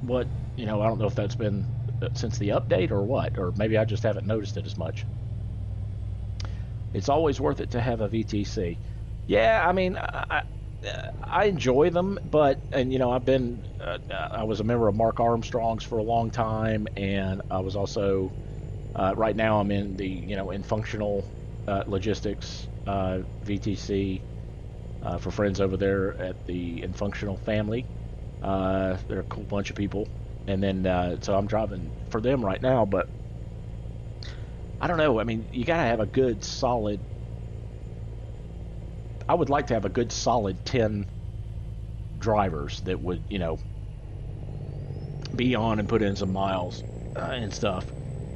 what, I don't know if that's been since the update or what, or maybe I just haven't noticed it as much. It's always worth it to have a VTC. Yeah, I mean, I enjoy them, but, and I've been, I was a member of Mark Armstrong's for a long time, and I was also, right now I'm in the, in functional logistics, VTC, for friends over there at the In Functional family. They're a cool bunch of people, and then, so I'm driving for them right now, but I don't know, I mean, you gotta have a good solid, I would like to have a good solid 10 drivers that would, be on and put in some miles and stuff,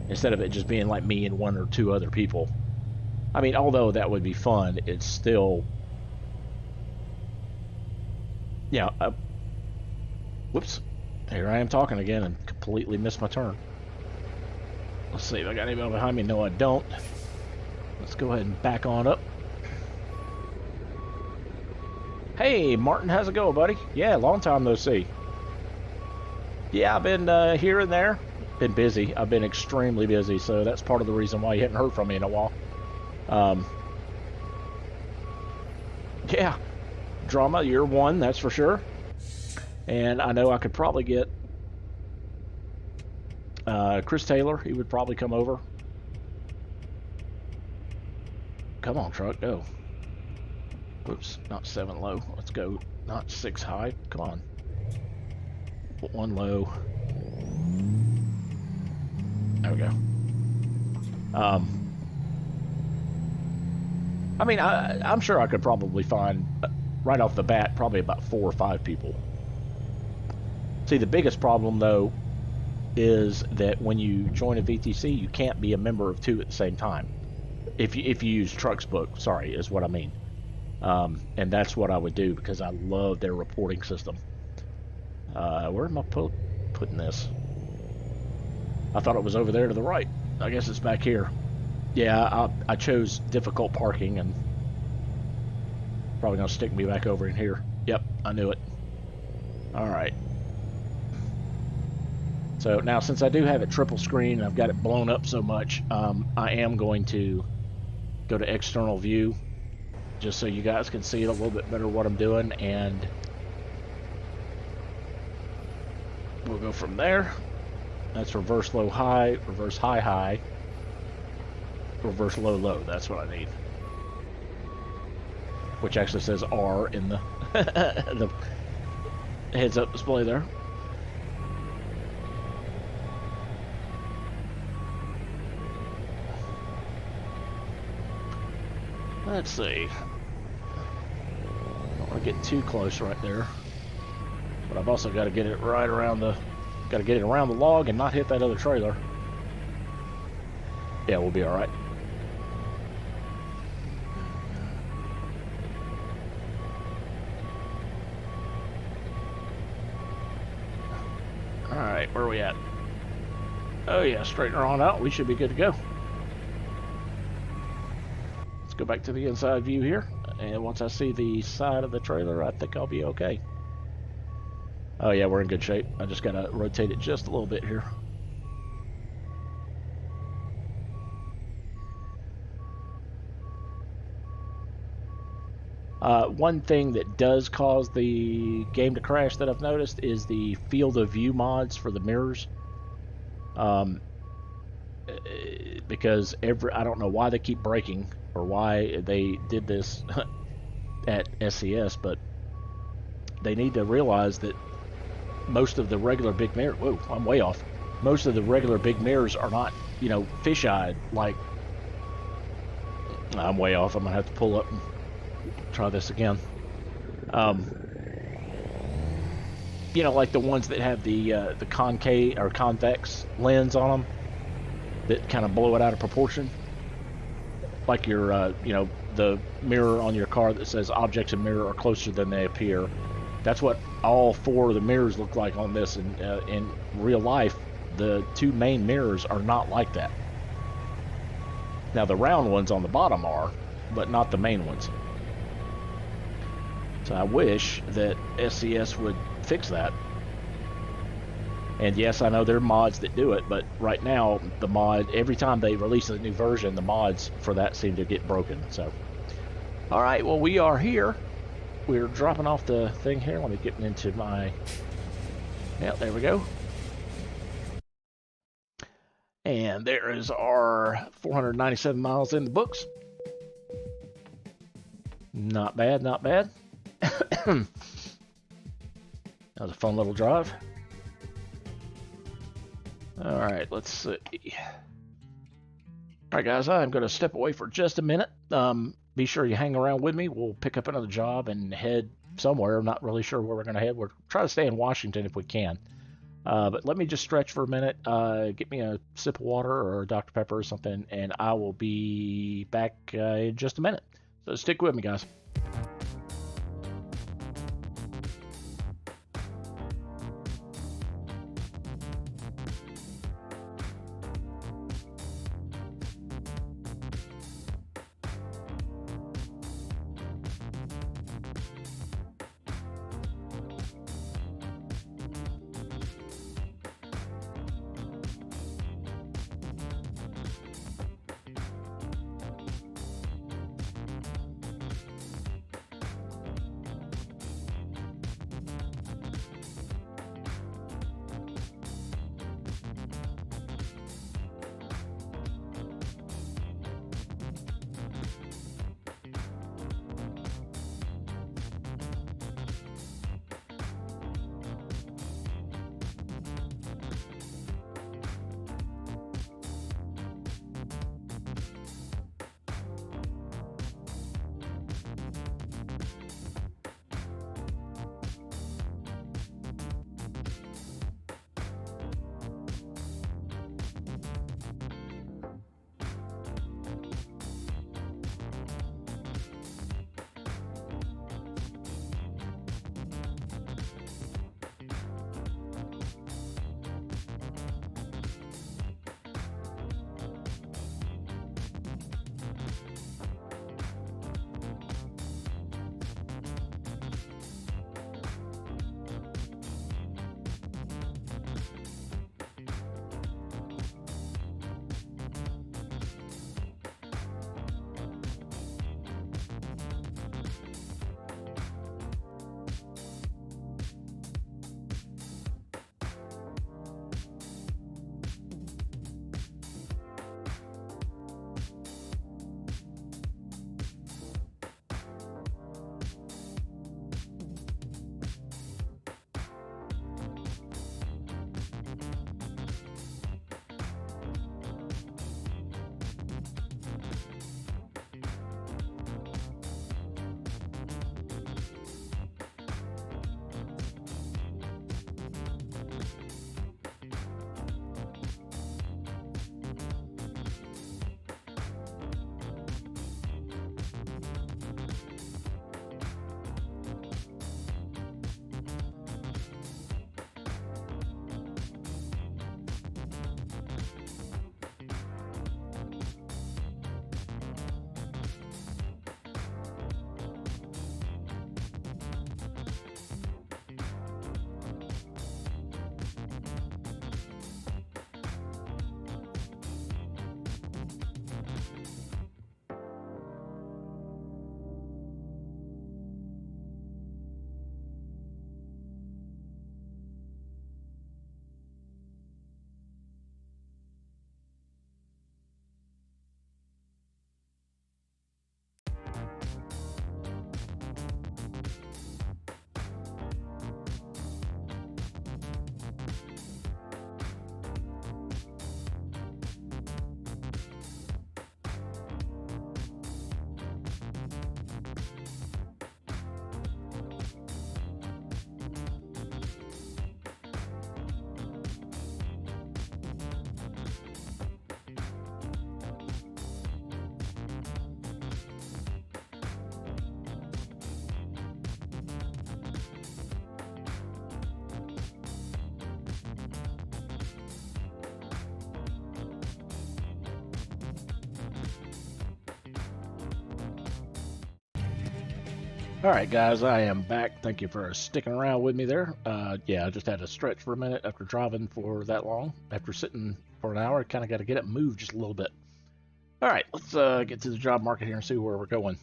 instead of it just being like me and 1 or 2 other people. I mean, although that would be fun, it's still, whoops, here I am talking again and completely missed my turn. Let's see if I got anybody behind me. No, I don't. Let's go ahead and back on up. Hey, Martin, how's it going, buddy? Yeah, long time no see. Yeah, I've been here and there. Been busy. I've been extremely busy, so that's part of the reason why you hadn't heard from me in a while. Yeah, drama, year 1, that's for sure. And I know I could probably get Chris Taylor. He would probably come over. Come on, truck, go. Oops, not 7 low. Let's go. Not 6 high. Come on. 1 low. There we go. I mean, I'm sure I could probably find, right off the bat, probably about 4 or 5 people. See, the biggest problem, though, is that when you join a VTC, you can't be a member of 2 at the same time. If you use Trucksbook, sorry, is what I mean. And that's what I would do, because I love their reporting system. Where am I putting this? I thought it was over there to the right. I guess it's back here. Yeah, I chose difficult parking, and probably gonna stick me back over in here. Yep, I knew it. Alright. So now, since I do have it triple screen and I've got it blown up so much, I am going to go to external view, just so you guys can see it a little bit better what I'm doing, and we'll go from there. That's reverse low high, reverse high high, reverse low low. That's what I need. Which actually says R in the the heads up display there. Let's see. Don't want to get too close right there, but I've also got to get it right around the. Got to get it around the log and not hit that other trailer. Yeah, we'll be all right. All right, where are we at? Oh yeah, straighten her on out. We should be good to go. back to the inside view here, and once I see the side of the trailer, I think I'll be okay. Oh yeah, we're in good shape. I just gotta rotate it just a little bit here. One thing that does cause the game to crash that I've noticed is the field of view mods for the mirrors. Because I don't know why they keep breaking or why they did this at SCS, but they need to realize that most of the regular big mirrors, whoa, I'm way off. Most of the regular big mirrors are not, fish-eyed. Like, I'm way off. I'm gonna have to pull up and try this again. Like the ones that have the concave or convex lens on them that kind of blow it out of proportion. Like your, the mirror on your car that says objects in mirror are closer than they appear. That's what all 4 of the mirrors look like on this. And in real life, the 2 main mirrors are not like that. Now the round ones on the bottom are, but not the main ones. So I wish that SCS would fix that. And yes, I know there are mods that do it, but right now the mod, every time they release a new version, the mods for that seem to get broken. So, all right, well, we are here. We're dropping off the thing here. Let me get into my, yeah, there we go. And there is our 497 miles in the books. Not bad, not bad. That was a fun little drive. All right, let's see. All right, guys, I'm going to step away for just a minute. Be sure you hang around with me. We'll pick up another job and head somewhere. I'm not really sure where we're going to head. We're trying to stay in Washington if we can. But let me just stretch for a minute. Get me a sip of water or a Dr. Pepper or something, and I will be back in just a minute. So stick with me, guys. Alright guys, I am back. Thank you for sticking around with me there. Yeah, I just had to stretch for a minute after driving for that long. After sitting for an hour, kind of got to get up and move just a little bit. Alright, let's get to the job market here and see where we're going.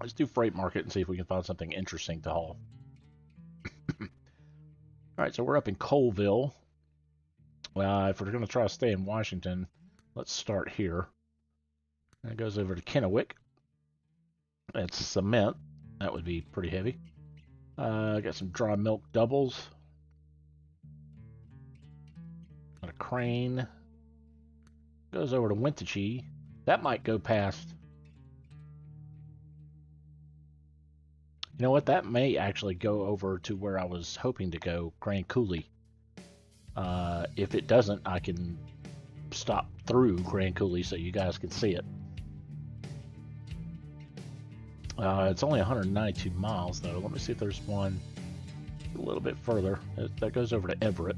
Let's do freight market and see if we can find something interesting to haul. Alright, so we're up in Colville. If we're going to try to stay in Washington, let's start here. And it goes over to Kennewick. That's cement. That would be pretty heavy. Got some dry milk doubles. Got a crane. Goes over to Wintachee. That might go past. You know what? That may actually go over to where I was hoping to go, Grand Coulee. If it doesn't, I can stop through Grand Coulee so you guys can see it. It's only 192 miles though. Let me see if there's one a little bit further. That goes over to Everett.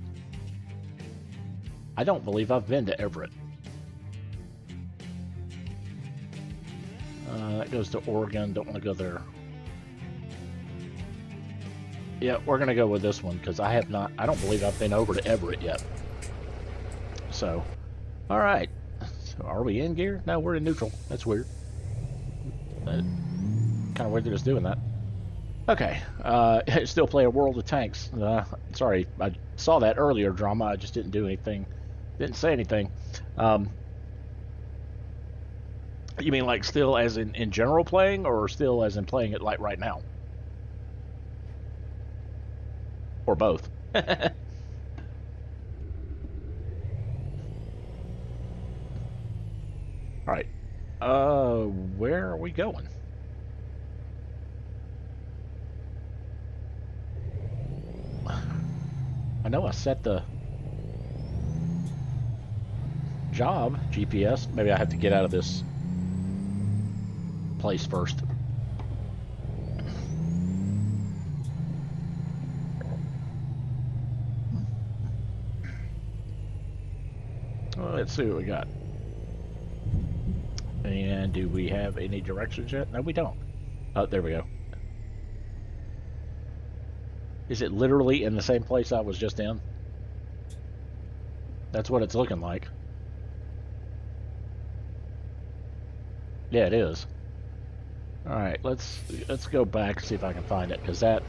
I don't believe I've been to Everett. That goes to Oregon. Don't want to go there. Yeah, we're gonna go with this one because I don't believe I've been over to Everett yet. So, all right. So are we in gear? No, we're in neutral. That's weird. Kind of weird they're just doing that. Okay. Still play a World of Tanks. Sorry, I saw that earlier drama. I just didn't do anything. Didn't say anything. You mean like still as in general playing, or still as in playing it like right now? Or both. Alright. Where are we going? I know I set the job GPS. Maybe I have to get out of this place first. Well, let's see what we got. And do we have any directions yet? No, we don't. Oh, there we go. Is it literally in the same place I was just in? That's what it's looking like. Yeah, it is. All right, let's go back and see if I can find it, because that.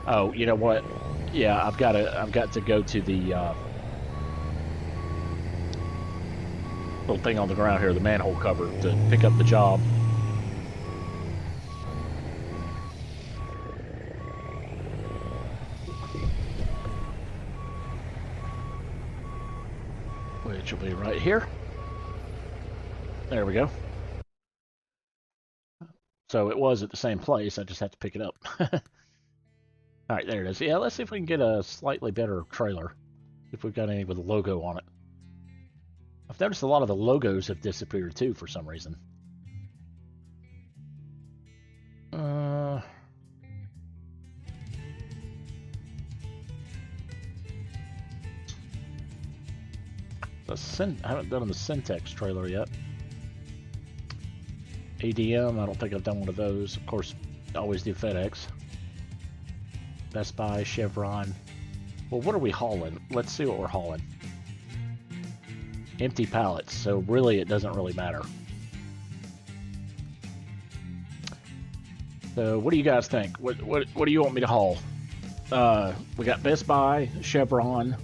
Oh, you know what? Yeah, I've got to go to the little thing on the ground here, the manhole cover, to pick up the job. Which will be right here. There we go. So it was at the same place, I just have to pick it up. Alright, there it is. Yeah, let's see if we can get a slightly better trailer. If we've got any with a logo on it. I've noticed a lot of the logos have disappeared too for some reason. I haven't done the Syntex trailer yet. ADM, I don't think I've done one of those. Of course, I always do FedEx. Best Buy, Chevron. Well, what are we hauling? Let's see what we're hauling. Empty pallets, so really it doesn't really matter. So what do you guys think? What do you want me to haul? We got Best Buy, Chevron,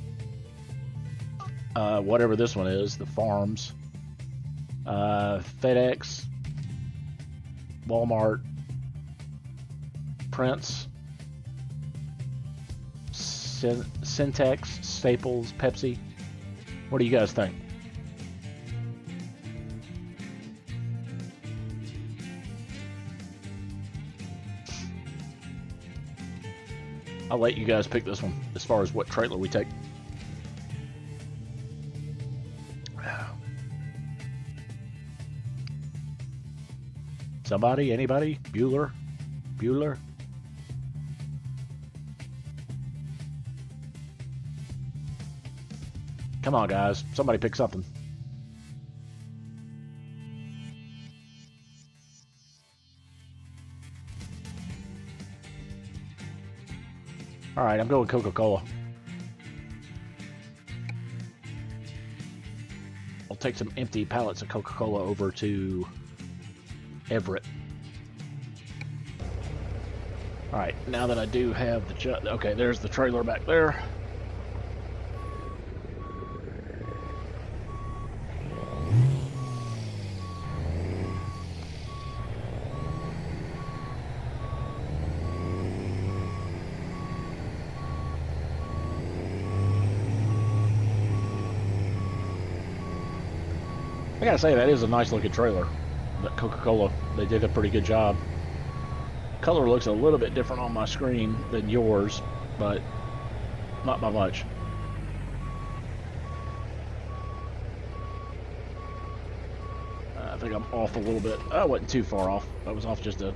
whatever this one is, the farms, FedEx, Walmart, Prince, Syntex, Staples, Pepsi. What do you guys think? I'll let you guys pick this one as far as what trailer we take. Somebody? Anybody? Bueller? Bueller? Come on, guys. Somebody pick something. All right, I'm going Coca-Cola. I'll take some empty pallets of Coca-Cola over to Everett. All right, now that I do have the... Okay, there's the trailer back there. I gotta say, that is a nice looking trailer. That Coca-Cola, they did a pretty good job. Color looks a little bit different on my screen than yours, but not by much. I think I'm off a little bit. I wasn't too far off. I was off just a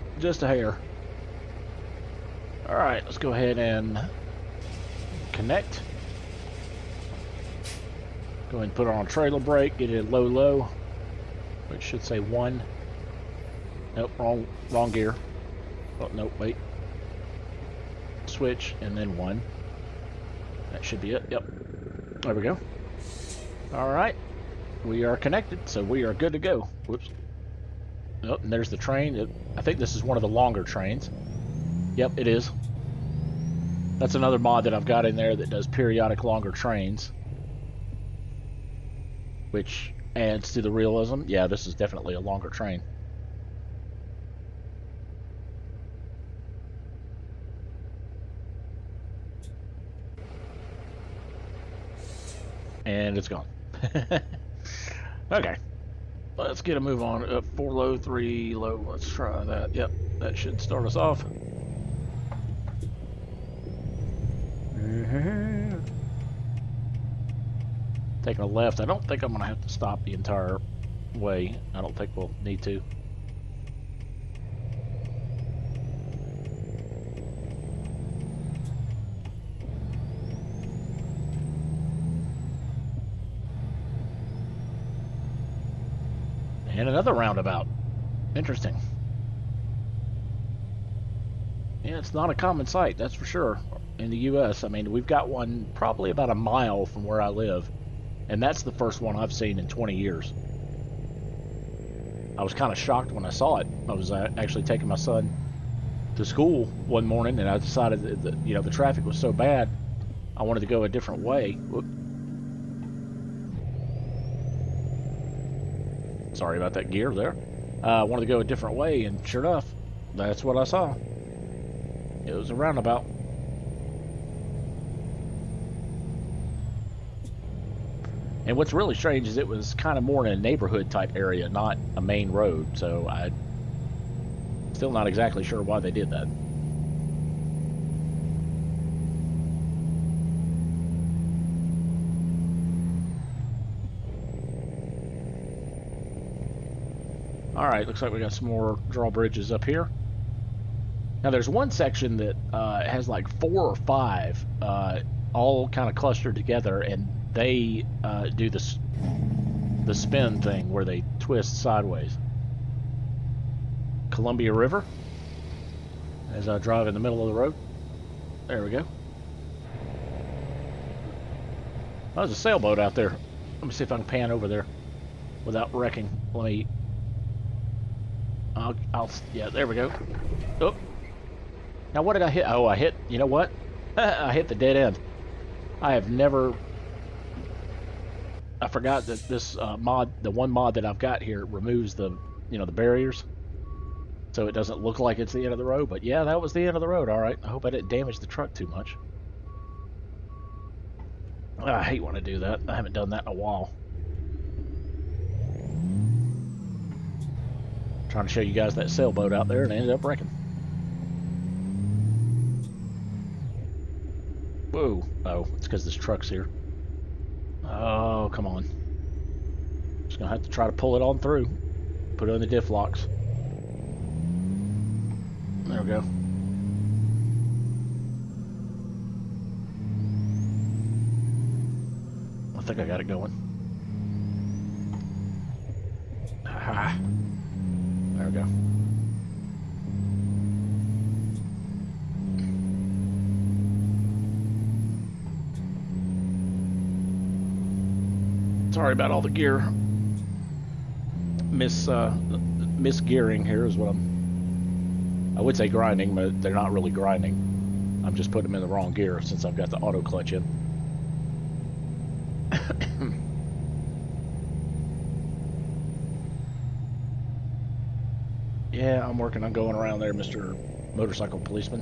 hair. All right, let's go ahead and connect. Go ahead and put it on trailer brake. Get it low. It should say 1. Nope, wrong gear. Oh, nope, wait. Switch and then 1. That should be it. Yep. There we go. All right. We are connected, so we are good to go. Whoops. Oh, and there's the train. I think this is one of the longer trains. Yep, it is. That's another mod that I've got in there that does periodic longer trains, which adds to the realism. Yeah, this is definitely a longer train. And it's gone. Okay, let's get a move on. Up 4 low, 3 low. Let's try that. Yep, that should start us off. Taking a left. I don't think I'm gonna have to stop the entire way. I don't think we'll need to. And another roundabout. Interesting. Yeah, it's not a common sight, that's for sure, in the U.S. I mean, we've got one probably about a mile from where I live, and that's the first one I've seen in 20 years. I was kind of shocked when I saw it. I was actually taking my son to school one morning, and I decided that, you know, the traffic was so bad, I wanted to go a different way. Whoop. Sorry about that gear there. I wanted to go a different way, and sure enough, that's what I saw. It was a roundabout. And what's really strange is it was kind of more in a neighborhood type area, not a main road, so I'm still not exactly sure why they did that. Alright, looks like we got some more drawbridges up here. Now there's one section that has like 4 or 5 all kind of clustered together, and they do the spin thing where they twist sideways. Columbia River, as I drive in the middle of the road. There we go. Oh, there's a sailboat out there. Let me see if I can pan over there without wrecking. Let me... yeah, there we go. Oh. Now what did I hit? Oh, I hit, you know what? I hit the dead end. I have never... I forgot that this mod, the one mod that I've got here, removes the, you know, the barriers, so it doesn't look like it's the end of the road. But yeah, that was the end of the road. All right. I hope I didn't damage the truck too much. I hate when I do that. I haven't done that in a while. Trying to show you guys that sailboat out there, and I ended up wrecking. Whoa. Oh, it's because this truck's here. Oh, come on. Just gonna have to try to pull it on through. Put it on the diff locks. There we go. I think I got it going. Ah, there we go. Sorry about all the gear misgearing here is what I would say grinding, but they're not really grinding. I'm just putting them in the wrong gear since I've got the auto clutch in. Yeah, I'm working on going around there, Mr. Motorcycle Policeman.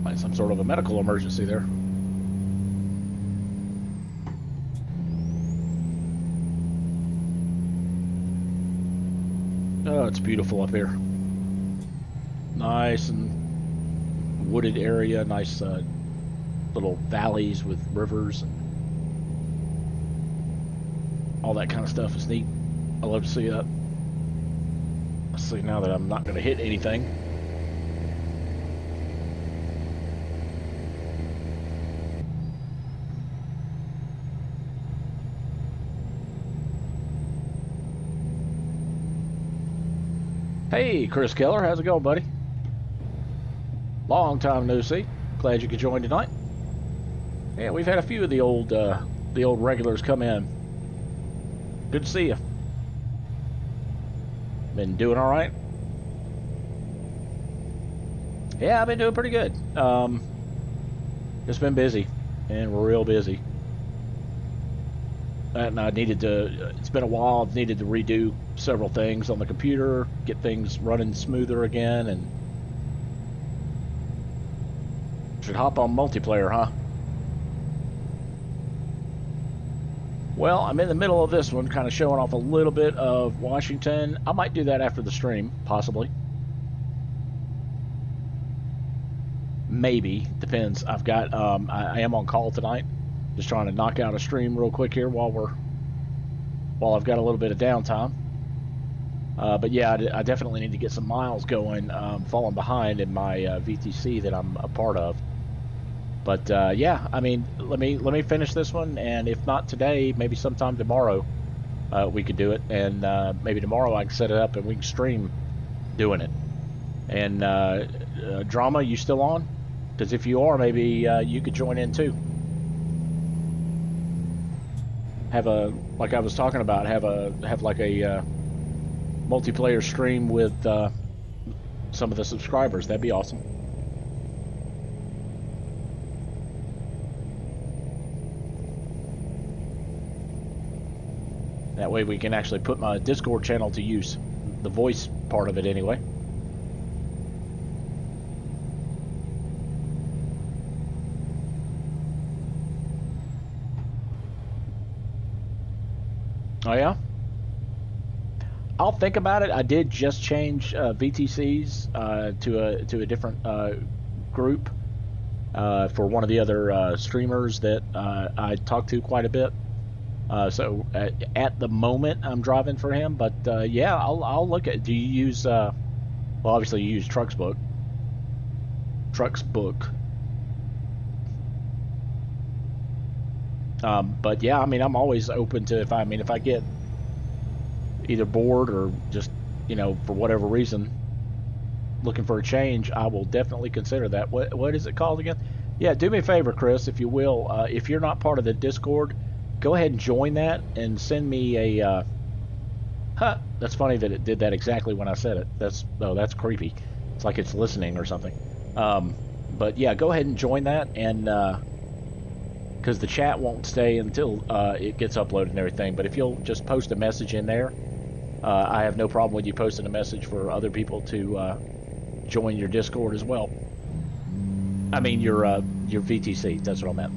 Like some sort of a medical emergency there. Oh, it's beautiful up here. Nice and wooded area, nice little valleys with rivers and all that kind of stuff is neat. I love to see that. Let's see now that I'm not going to hit anything. Hey, Chris Keller, how's it going, buddy? Long time no see. Glad you could join tonight. Yeah, we've had a few of the old regulars come in. Good to see you. Been doing all right? Yeah, I've been doing pretty good. Just been busy, and we're real busy. And I needed to, it's been a while, I've needed to redo several things on the computer, get things running smoother again, and should hop on multiplayer, huh? Well, I'm in the middle of this one, kind of showing off a little bit of Washington. I might do that after the stream, possibly. Maybe, depends. I've got, I am on call tonight. Just trying to knock out a stream real quick here while I've got a little bit of downtime. But yeah, I definitely need to get some miles going. Falling behind in my VTC that I'm a part of. But yeah, I mean, let me finish this one, and if not today, maybe sometime tomorrow we could do it, and maybe tomorrow I can set it up and we can stream doing it. And Drama, you still on? Because if you are, maybe you could join in too. Have a, like I was talking about, have like a multiplayer stream with some of the subscribers. That'd be awesome. That way we can actually put my Discord channel to use, the voice part of it anyway. Oh yeah? I'll think about it. I did just change VTCs to a different group for one of the other streamers that I talk to quite a bit. So at the moment I'm driving for him, but yeah, I'll look at. Do you use? Well, obviously you use Trucksbook. But yeah, I mean, I'm always open to if I get either bored or just, you know, for whatever reason looking for a change, I will definitely consider that. What is it called again? Yeah, do me a favor, Chris, if you will. If you're not part of the Discord, go ahead and join that and send me a that's funny that it did that exactly when I said it. That's creepy. It's like it's listening or something. But yeah, go ahead and join that, and because the chat won't stay until it gets uploaded and everything. But if you'll just post a message in there, I have no problem with you posting a message for other people to join your Discord as well. I mean your VTC. That's what I meant.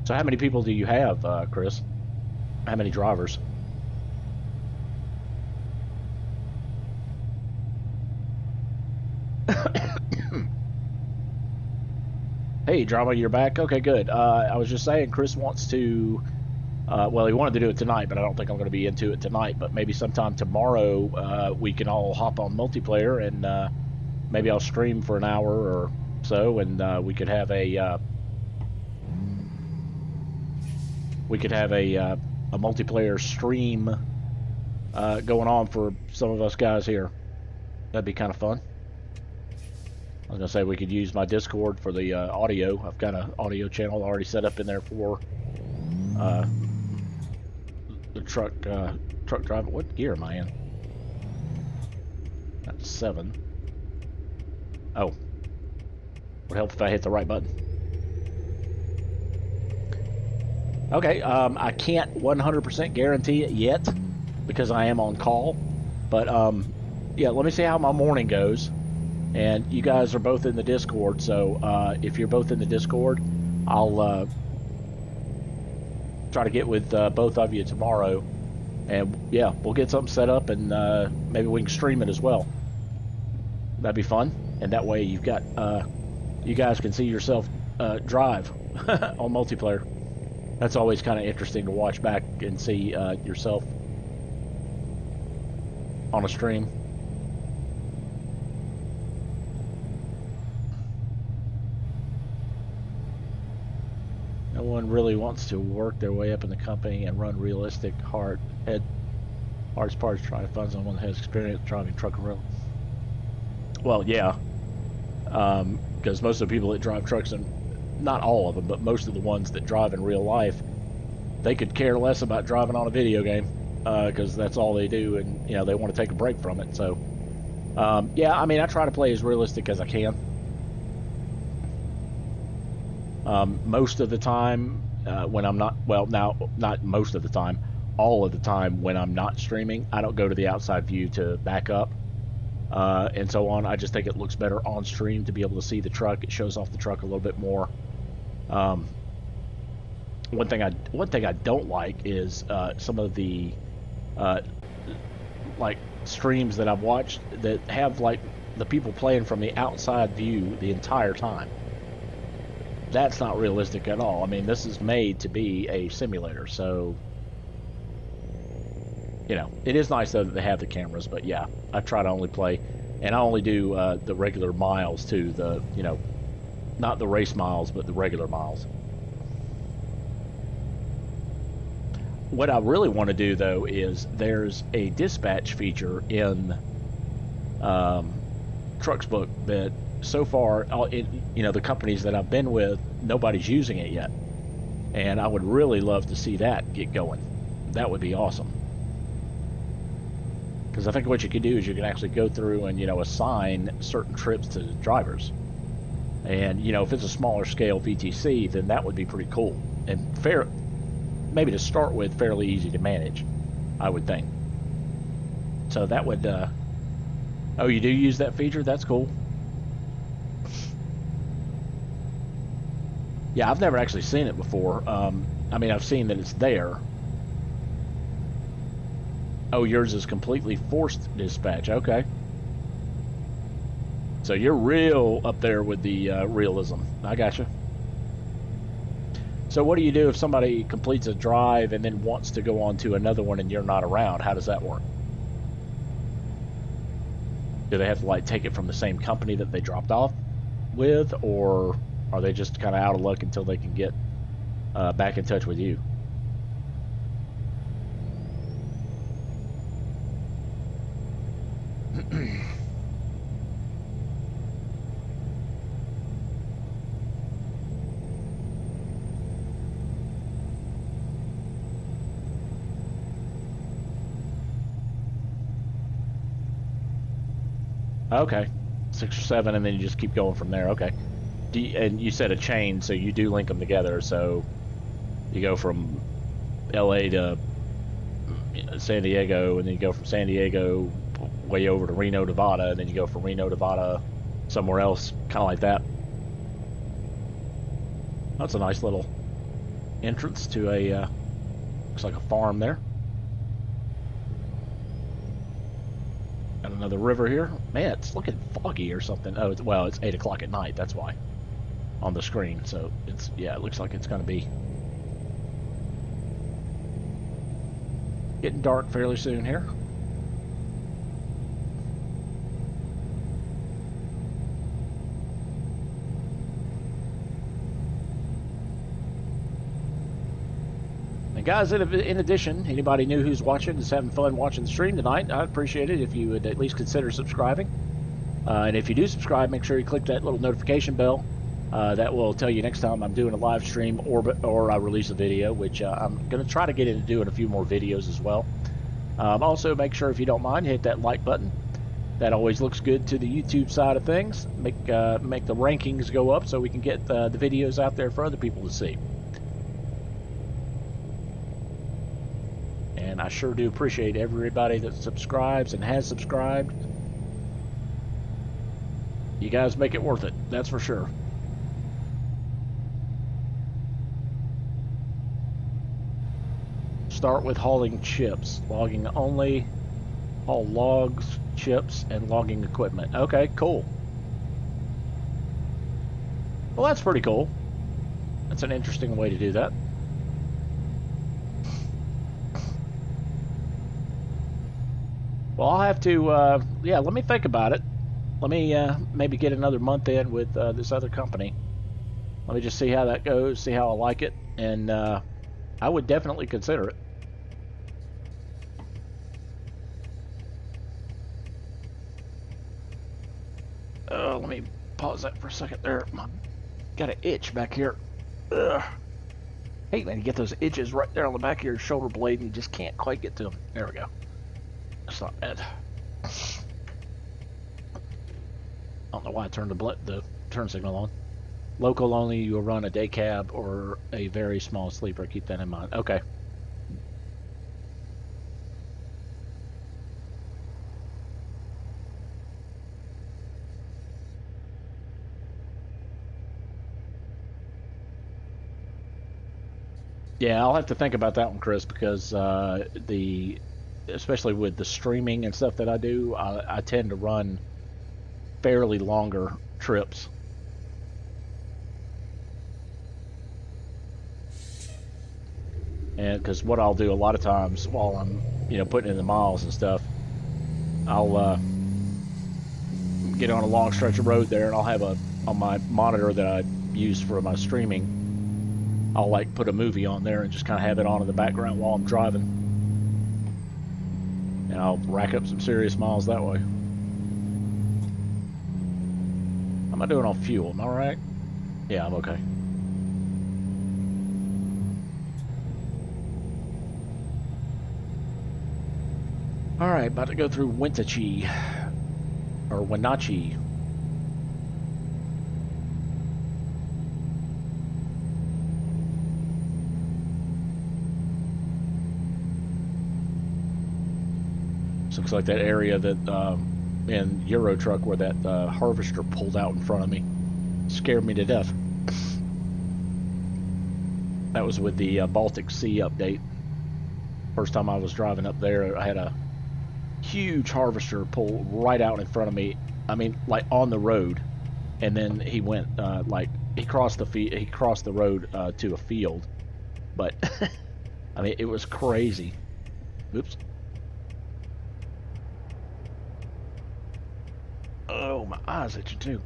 So how many people do you have, Chris? How many drivers? Hey, Drama, you're back? Okay, good. I was just saying, Chris wants to, well, he wanted to do it tonight, but I don't think I'm going to be into it tonight. But maybe sometime tomorrow, we can all hop on multiplayer and maybe I'll stream for an hour or so, and we could have a multiplayer stream going on for some of us guys here. That'd be kind of fun. I was gonna say we could use my Discord for the audio. I've got an audio channel already set up in there for uh, the truck driving. What gear am I in? That's 7. Oh, would help if I hit the right button. Okay, I can't 100% guarantee it yet because I am on call, but yeah, let me see how my morning goes. And you guys are both in the Discord, so if you're both in the Discord, I'll try to get with both of you tomorrow. And yeah, we'll get something set up, and maybe we can stream it as well. That'd be fun. And that way you've got, you guys can see yourself drive on multiplayer. That's always kind of interesting to watch back and see yourself on a stream. No one really wants to work their way up in the company and run realistic hardest parts trying to find someone that has experience driving truck and rail. Well, yeah, because most of the people that drive trucks, and not all of them, but most of the ones that drive in real life, they could care less about driving on a video game because that's all they do, and you know they want to take a break from it. So, yeah, I mean, I try to play as realistic as I can. Most of the time when I'm not, well, now, not most of the time, all of the time when I'm not streaming, I don't go to the outside view to back up and so on. I just think it looks better on stream to be able to see the truck. It shows off the truck a little bit more. One thing I don't like is some of the like streams that I've watched that have like the people playing from the outside view the entire time. That's not realistic at all. I mean, this is made to be a simulator, so you know, it is nice though that they have the cameras. But yeah, I try to only play, and I only do the regular miles too. The, you know, not the race miles, but the regular miles. What I really want to do though is there's a dispatch feature in Trucks Book that so far, you know, the companies that I've been with, nobody's using it yet, and I would really love to see that get going. That would be awesome, because I think what you can do is you can actually go through and, you know, assign certain trips to drivers, and you know, if it's a smaller scale VTC, then that would be pretty cool and fair, maybe to start with, fairly easy to manage, I would think. So that would oh, you do use that feature? That's cool. Yeah, I've never actually seen it before. I mean, I've seen that it's there. Oh, yours is completely forced dispatch. Okay. So you're real up there with the realism. I gotcha. So what do you do if somebody completes a drive and then wants to go on to another one and you're not around? How does that work? Do they have to like take it from the same company that they dropped off with, or are they just kind of out of luck until they can get back in touch with you? Okay, 6 or 7, and then you just keep going from there. Okay. And you said a chain, so you do link them together. So you go from LA to San Diego, and then you go from San Diego way over to Reno, Nevada, and then you go from Reno, Nevada somewhere else, kind of like that. That's a nice little entrance to a looks like a farm there. Got a Another river here. Man, it's looking foggy or something. Oh, well, it's 8 o'clock at night. That's why. On the screen. So, it's, yeah, it looks like it's going to be getting dark fairly soon here. Guys, in addition, anybody new who's watching is having fun watching the stream tonight, I'd appreciate it if you would at least consider subscribing. And if you do subscribe, make sure you click that little notification bell. That will tell you next time I'm doing a live stream or I release a video, which I'm going to try to get into doing a few more videos as well. Also, make sure, if you don't mind, hit that like button. That always looks good to the YouTube side of things. Make the rankings go up so we can get the videos out there for other people to see. And I sure do appreciate everybody that subscribes and has subscribed. You guys make it worth it, that's for sure. Start with hauling chips. Logging only. Haul logs, chips, and logging equipment. Okay, cool. Well, that's pretty cool. That's an interesting way to do that. Well, I'll have to, yeah, let me think about it. Let me maybe get another month in with this other company. Let me just see how that goes, see how I like it, and I would definitely consider it. Let me pause that for a second there. Got an itch back here. Ugh. Hey, man, you get those itches right there on the back of your shoulder blade and you just can't quite get to them. There we go. That's not bad. I don't know why I turned the turn signal on. Local only, you will run a day cab or a very small sleeper. Keep that in mind. Okay. Yeah, I'll have to think about that one, Chris, because especially with the streaming and stuff that I do, I tend to run fairly longer trips. And because what I'll do a lot of times while I'm, putting in the miles and stuff, I'll get on a long stretch of road there, and I'll have on my monitor that I use for my streaming, I'll like put a movie on there and just kind of have it on in the background while I'm driving. And I'll rack up some serious miles that way. How am I doing on fuel? Am I alright? Yeah, I'm okay. Alright, about to go through Wenatchee. Or Wenatchee. Looks like that area that in Euro Truck where that harvester pulled out in front of me scared me to death. That was with the Baltic Sea update. First time I was driving up there, I had a huge harvester pull right out in front of me. I mean, like on the road, and then he went like he crossed the road to a field, but I mean it was crazy. Oops. Oh, my eyes itching too.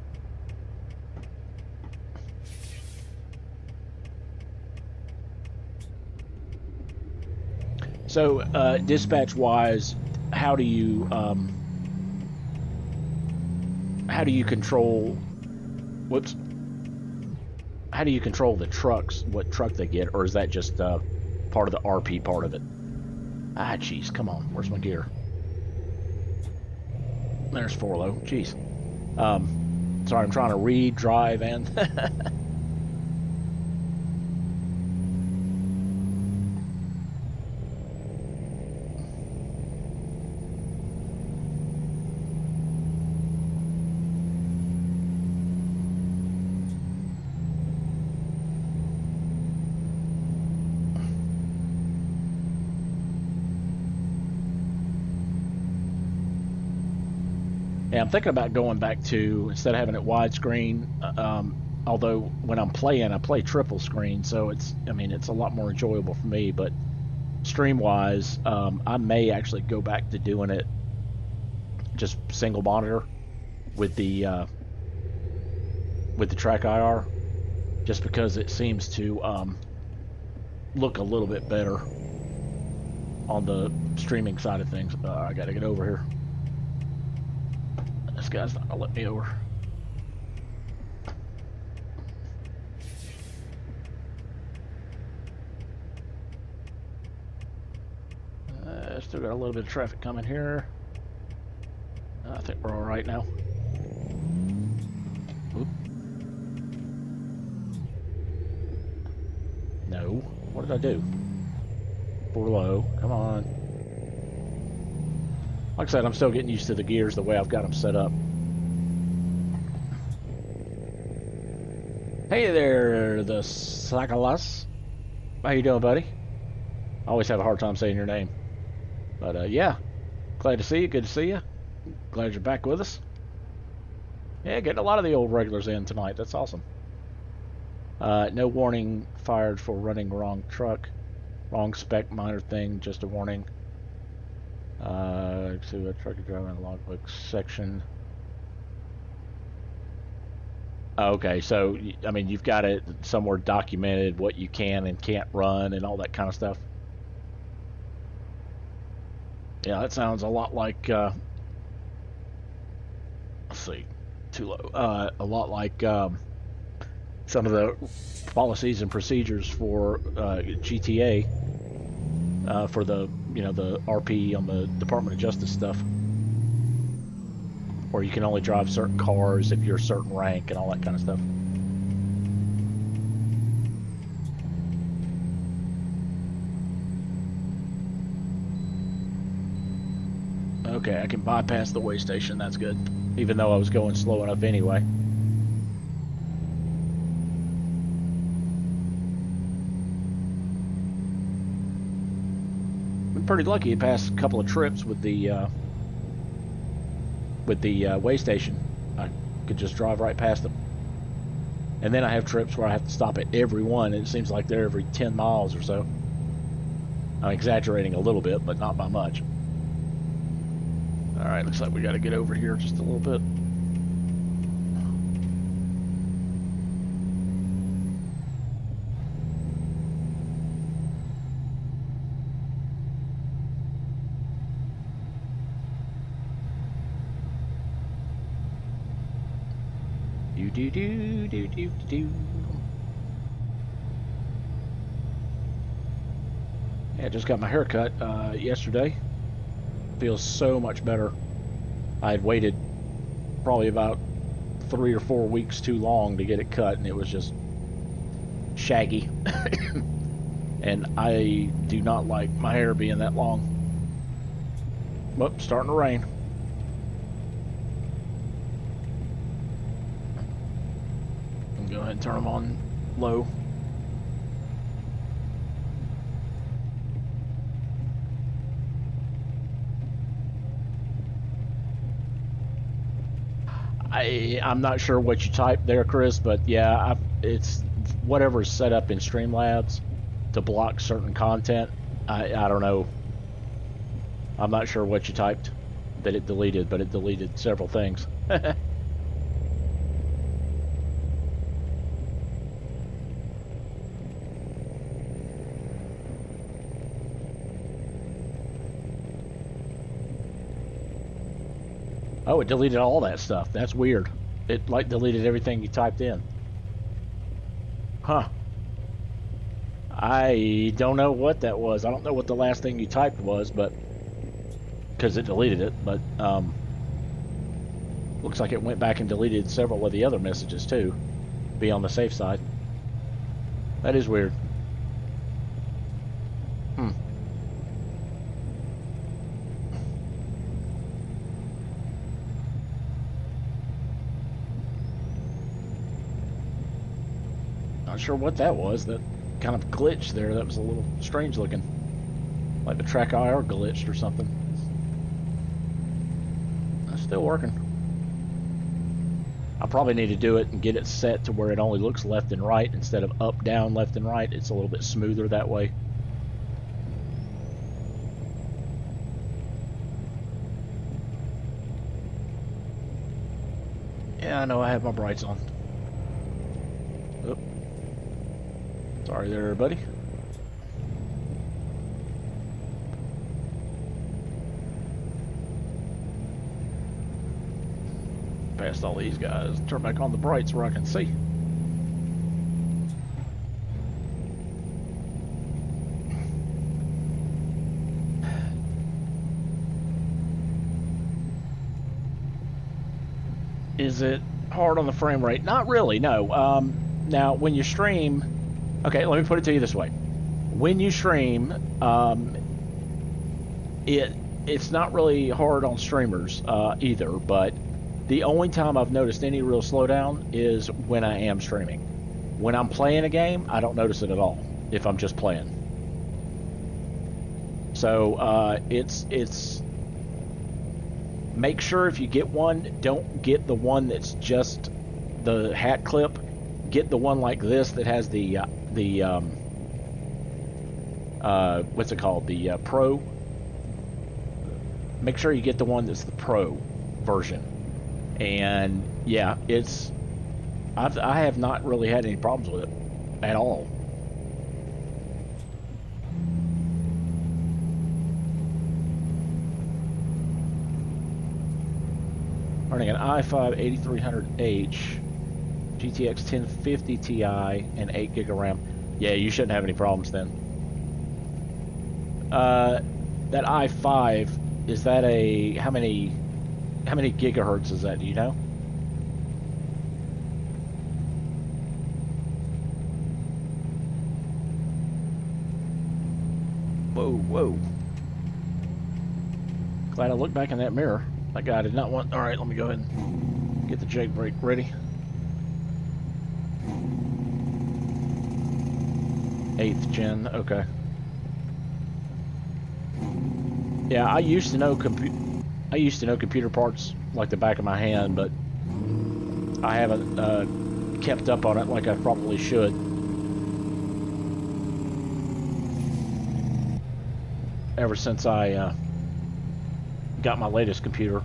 So, dispatch-wise, how do you control? Whoops. How do you control the trucks? What truck they get, or is that just part of the RP part of it? Ah, jeez, come on. Where's my gear? There's Forlow. Jeez. Sorry, I'm trying to read, drive, and Yeah, I'm thinking about going back to, instead of having it widescreen, although when I'm playing, I play triple screen, so I mean, it's a lot more enjoyable for me, but stream-wise, I may actually go back to doing it just single monitor with the track IR, just because it seems to look a little bit better on the streaming side of things. I gotta get over here. This guy's not gonna let me over. Still got a little bit of traffic coming here. I think we're all right now. Oop. No. What did I do? Four low. Come on. Like I said, I'm still getting used to the gears the way I've got them set up. Hey there, the Sakalas. How you doing, buddy? I always have a hard time saying your name. But yeah, glad to see you. Good to see you. Glad you're back with us. Yeah, getting a lot of the old regulars in tonight. That's awesome. No warning fired for running wrong truck. Wrong spec, minor thing, just a warning. See a truck driver in the logbook section. Okay, so, I mean, you've got it somewhere documented what you can and can't run and all that kind of stuff. Yeah, that sounds a lot like, let's see, too low. A lot like some of the policies and procedures for GTA, for the, the RP on the Department of Justice stuff, where you can only drive certain cars if you're a certain rank and all that kind of stuff. Okay, I can bypass the way station. That's good. Even though I was going slow enough anyway. Been pretty lucky to pass a couple of trips with the way station. I could just drive right past them. And then I have trips where I have to stop at every one, and it seems like they're every 10 miles or so. I'm exaggerating a little bit, but not by much. Alright, looks like we got to get over here just a little bit. Do. Yeah, I just got my hair cut yesterday. Feels so much better. I had waited probably about 3 or 4 weeks too long to get it cut, and it was just shaggy. And I do not like my hair being that long. Whoop, starting to rain. Go ahead and turn them on low. I'm not sure what you typed there, Chris, but yeah, it's whatever's set up in Streamlabs to block certain content. I don't know. I'm not sure what you typed that it deleted, but it deleted several things. Oh, it deleted all that stuff. That's weird. It like deleted everything you typed in. Huh. I don't know what that was. I don't know what the last thing you typed was, but because it deleted it, but looks like it went back and deleted several of the other messages too. Be on the safe side. That is weird. Not sure what that was. That kind of glitch there. That was a little strange looking. Like the track IR glitched or something. It's still working. I probably need to do it and get it set to where it only looks left and right instead of up, down, left and right. It's a little bit smoother that way. Yeah, I know I have my brights on. Oh. Sorry there, buddy. Past all these guys. Turn back on the brights where I can see. Is it hard on the frame rate? Not really, no. Now, when you stream... Okay, let me put it to you this way. When you stream, it's not really hard on streamers either, but the only time I've noticed any real slowdown is when I am streaming. When I'm playing a game, I don't notice it at all, if I'm just playing. So, it's... Make sure if you get one, don't get the one that's just the hat clip. Get the one like this that has the what's it called? The Pro. Make sure you get the one that's the Pro version. And yeah, I have not really had any problems with it at all. Running an i5 8300H, GTX 1050 Ti, and 8 gig of RAM. Yeah, you shouldn't have any problems then. That i5, is that a how many gigahertz is that? Do you know? Whoa, whoa! Glad I looked back in that mirror. That guy did not want... Alright, let me go ahead and get the jake brake ready. 8th gen, okay. Yeah, I used to know computer parts like the back of my hand, but I haven't kept up on it like I probably should. Ever since I got my latest computer,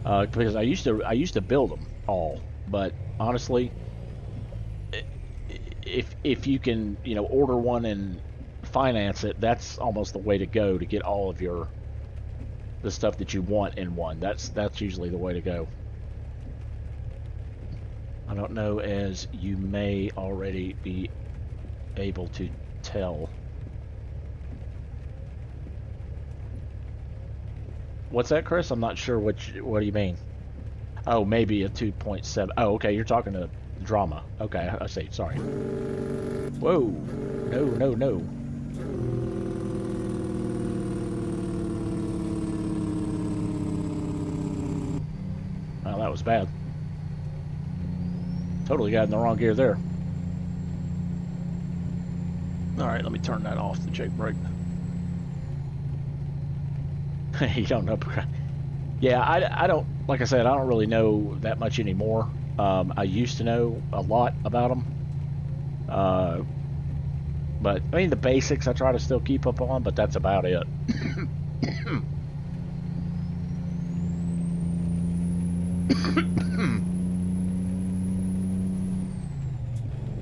because I used to build them all, but honestly, if you can, you know, order one and finance it, that's almost the way to go to get all of the stuff that you want in one. That's usually the way to go. I don't know, as you may already be able to tell. What's that, Chris? I'm not sure what do you mean? Oh, maybe a 2.7. Oh, okay, you're talking to drama. Okay, I see. Sorry. Whoa. No, no, no. Well, that was bad. Totally got in the wrong gear there. Alright, let me turn that off, the jake brake. You don't know. Yeah, I don't, like I said, I don't really know that much anymore. I used to know a lot about them. But, I mean, the basics I try to still keep up on, but that's about it.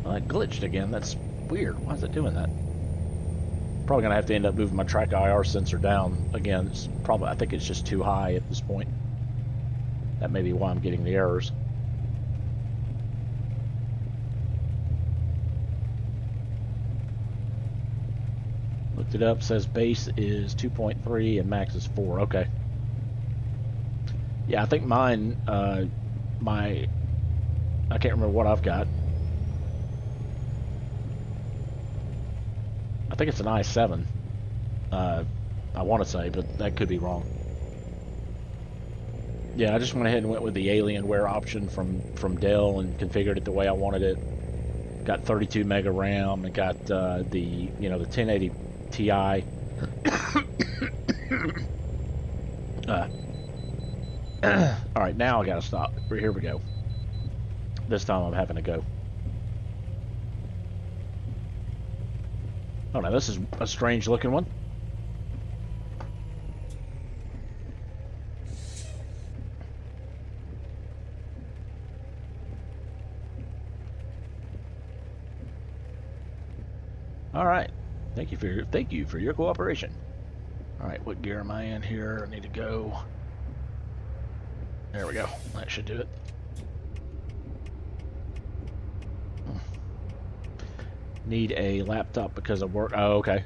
Well, it glitched again. That's weird. Why is it doing that? Probably gonna have to end up moving my track IR sensor down again. It's probably, I think it's just too high at this point. That may be why I'm getting the errors. Looked it up, says base is 2.3 and max is 4. Okay. Yeah, I think mine, I can't remember what I've got. I think it's an i7. I want to say, but that could be wrong. Yeah, I just went ahead and went with the Alienware option from Dell and configured it the way I wanted it. Got 32 mega RAM and got the 1080 Ti. All right, now I gotta stop. Here we go. This time I'm having to go. Oh, now this is a strange looking one. All right. Thank you for your cooperation. All right, what gear am I in here? I need to go. There we go. That should do it. Need a laptop because of work. Oh, okay.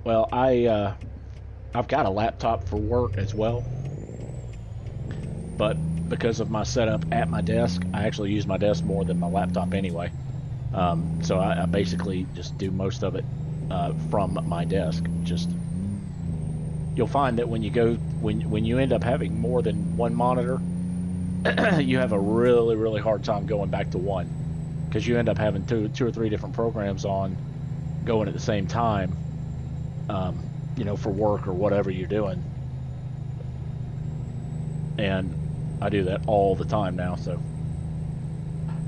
Well, I've got a laptop for work as well, but because of my setup at my desk, I actually use my desk more than my laptop anyway. So I basically just do most of it from my desk. Just you'll find that when you end up having more than one monitor, you have a really hard time going back to one, because you end up having two or three different programs on going at the same time. You know, for work or whatever you're doing, and I do that all the time now. So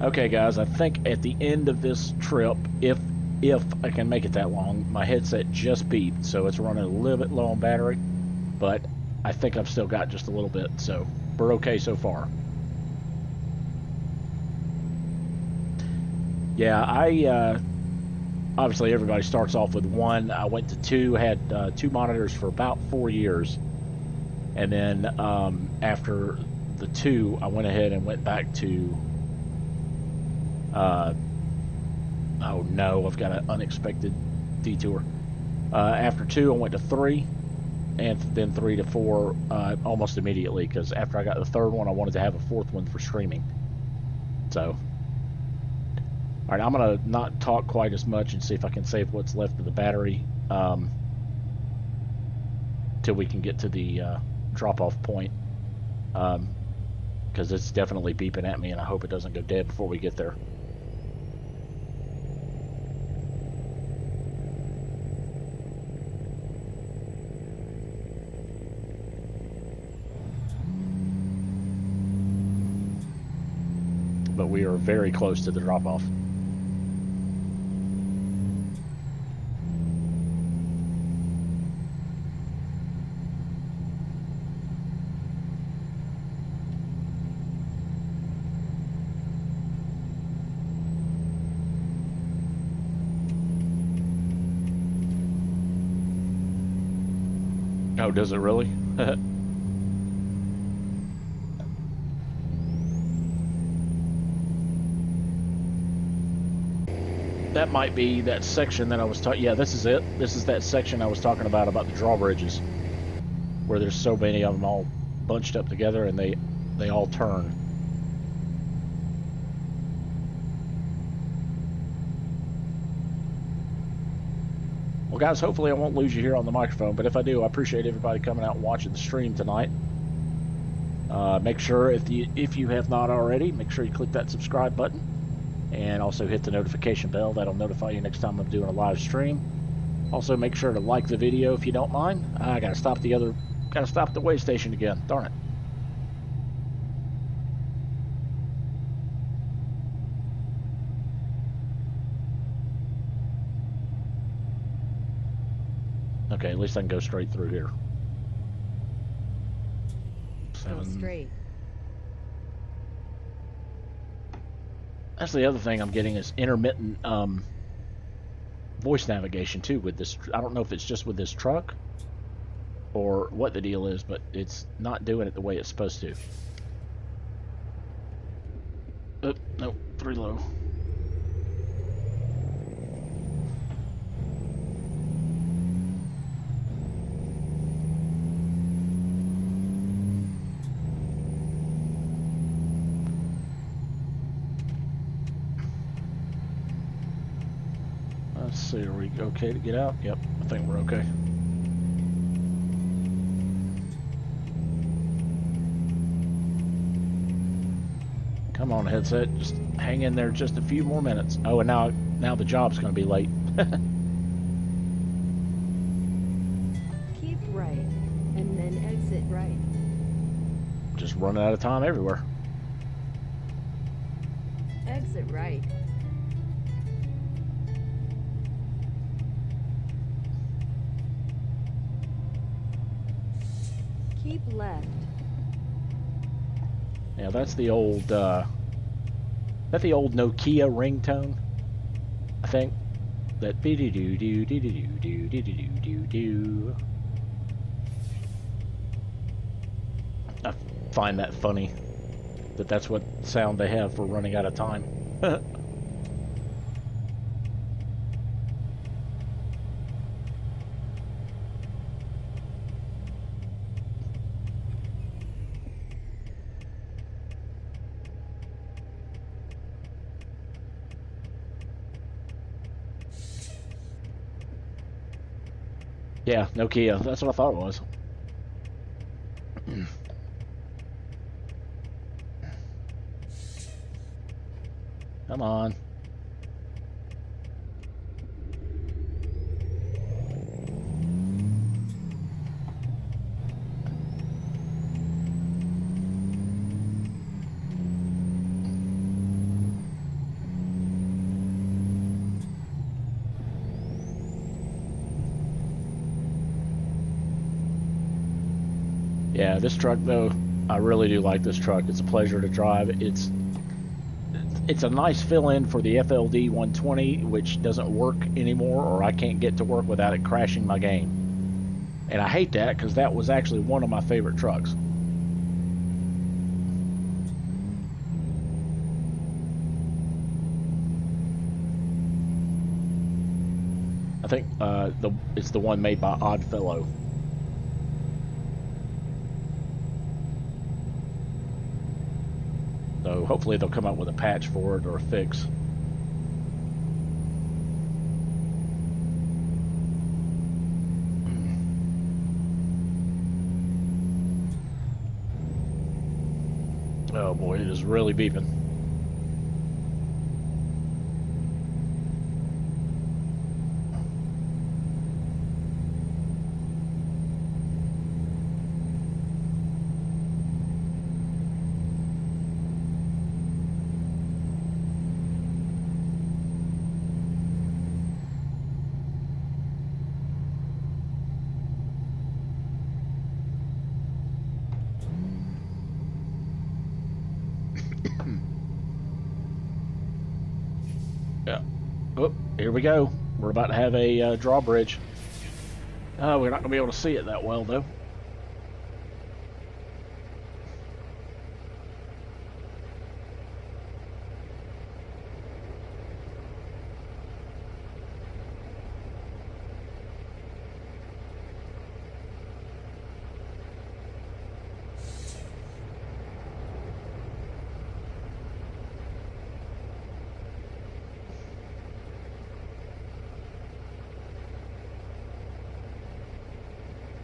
okay guys, I think at the end of this trip, if I can make it that long, my headset just beeped, so it's running a little bit low on battery, but I think I've still got just a little bit, so we're okay so far. Yeah, obviously everybody starts off with one. I went to two, had two monitors for about 4 years, and then after the two, I went ahead and went back to oh no, I've got an unexpected detour. After two, I went to three, and then 3 to 4 almost immediately, because after I got the third one, I wanted to have a fourth one for streaming. So all right, I'm going to not talk quite as much and see if I can save what's left of the battery till we can get to the drop-off point, because it's definitely beeping at me, and I hope it doesn't go dead before we get there. But we are very close to the drop-off. Oh, does it really? That might be that section that I was talking. Yeah, this is it. This is that section I was talking about the drawbridges, where there's so many of them all bunched up together, and they all turn. Well, guys, hopefully I won't lose you here on the microphone, but if I do, I appreciate everybody coming out and watching the stream tonight. Make sure, if you have not already, make sure you click that subscribe button, and also hit the notification bell. That'll notify you next time I'm doing a live stream. Also, make sure to like the video if you don't mind. I gotta stop the way station again. Darn it. Okay, at least I can go straight through here. Go straight. That's the other thing I'm getting is intermittent voice navigation too with this. I don't know if it's just with this truck or what the deal is, but it's not doing it the way it's supposed to. Oh, no, 3 low. Let's see, are we okay to get out? Yep, I think we're okay. Come on, headset, just hang in there just a few more minutes. Oh, and now the job's going to be late. Keep right, and then exit right. just running out of time everywhere. Exit right. Keep left. Yeah, that's the old, the Nokia ringtone, I think. That be do do do do do do do do do do. I find that funny. That's what sound they have for running out of time. Yeah, Nokia. That's what I thought it was. Come on. Yeah, this truck though, I really do like this truck. It's a pleasure to drive. It's a nice fill-in for the FLD 120, which doesn't work anymore, or I can't get to work without it crashing my game. And I hate that because that was actually one of my favorite trucks. I think it's the one made by Oddfellow. So hopefully they'll come out with a patch for it or a fix. Oh boy, it is really beeping. Yeah. Oh, here we go. We're about to have a drawbridge. We're not going to be able to see it that well, though.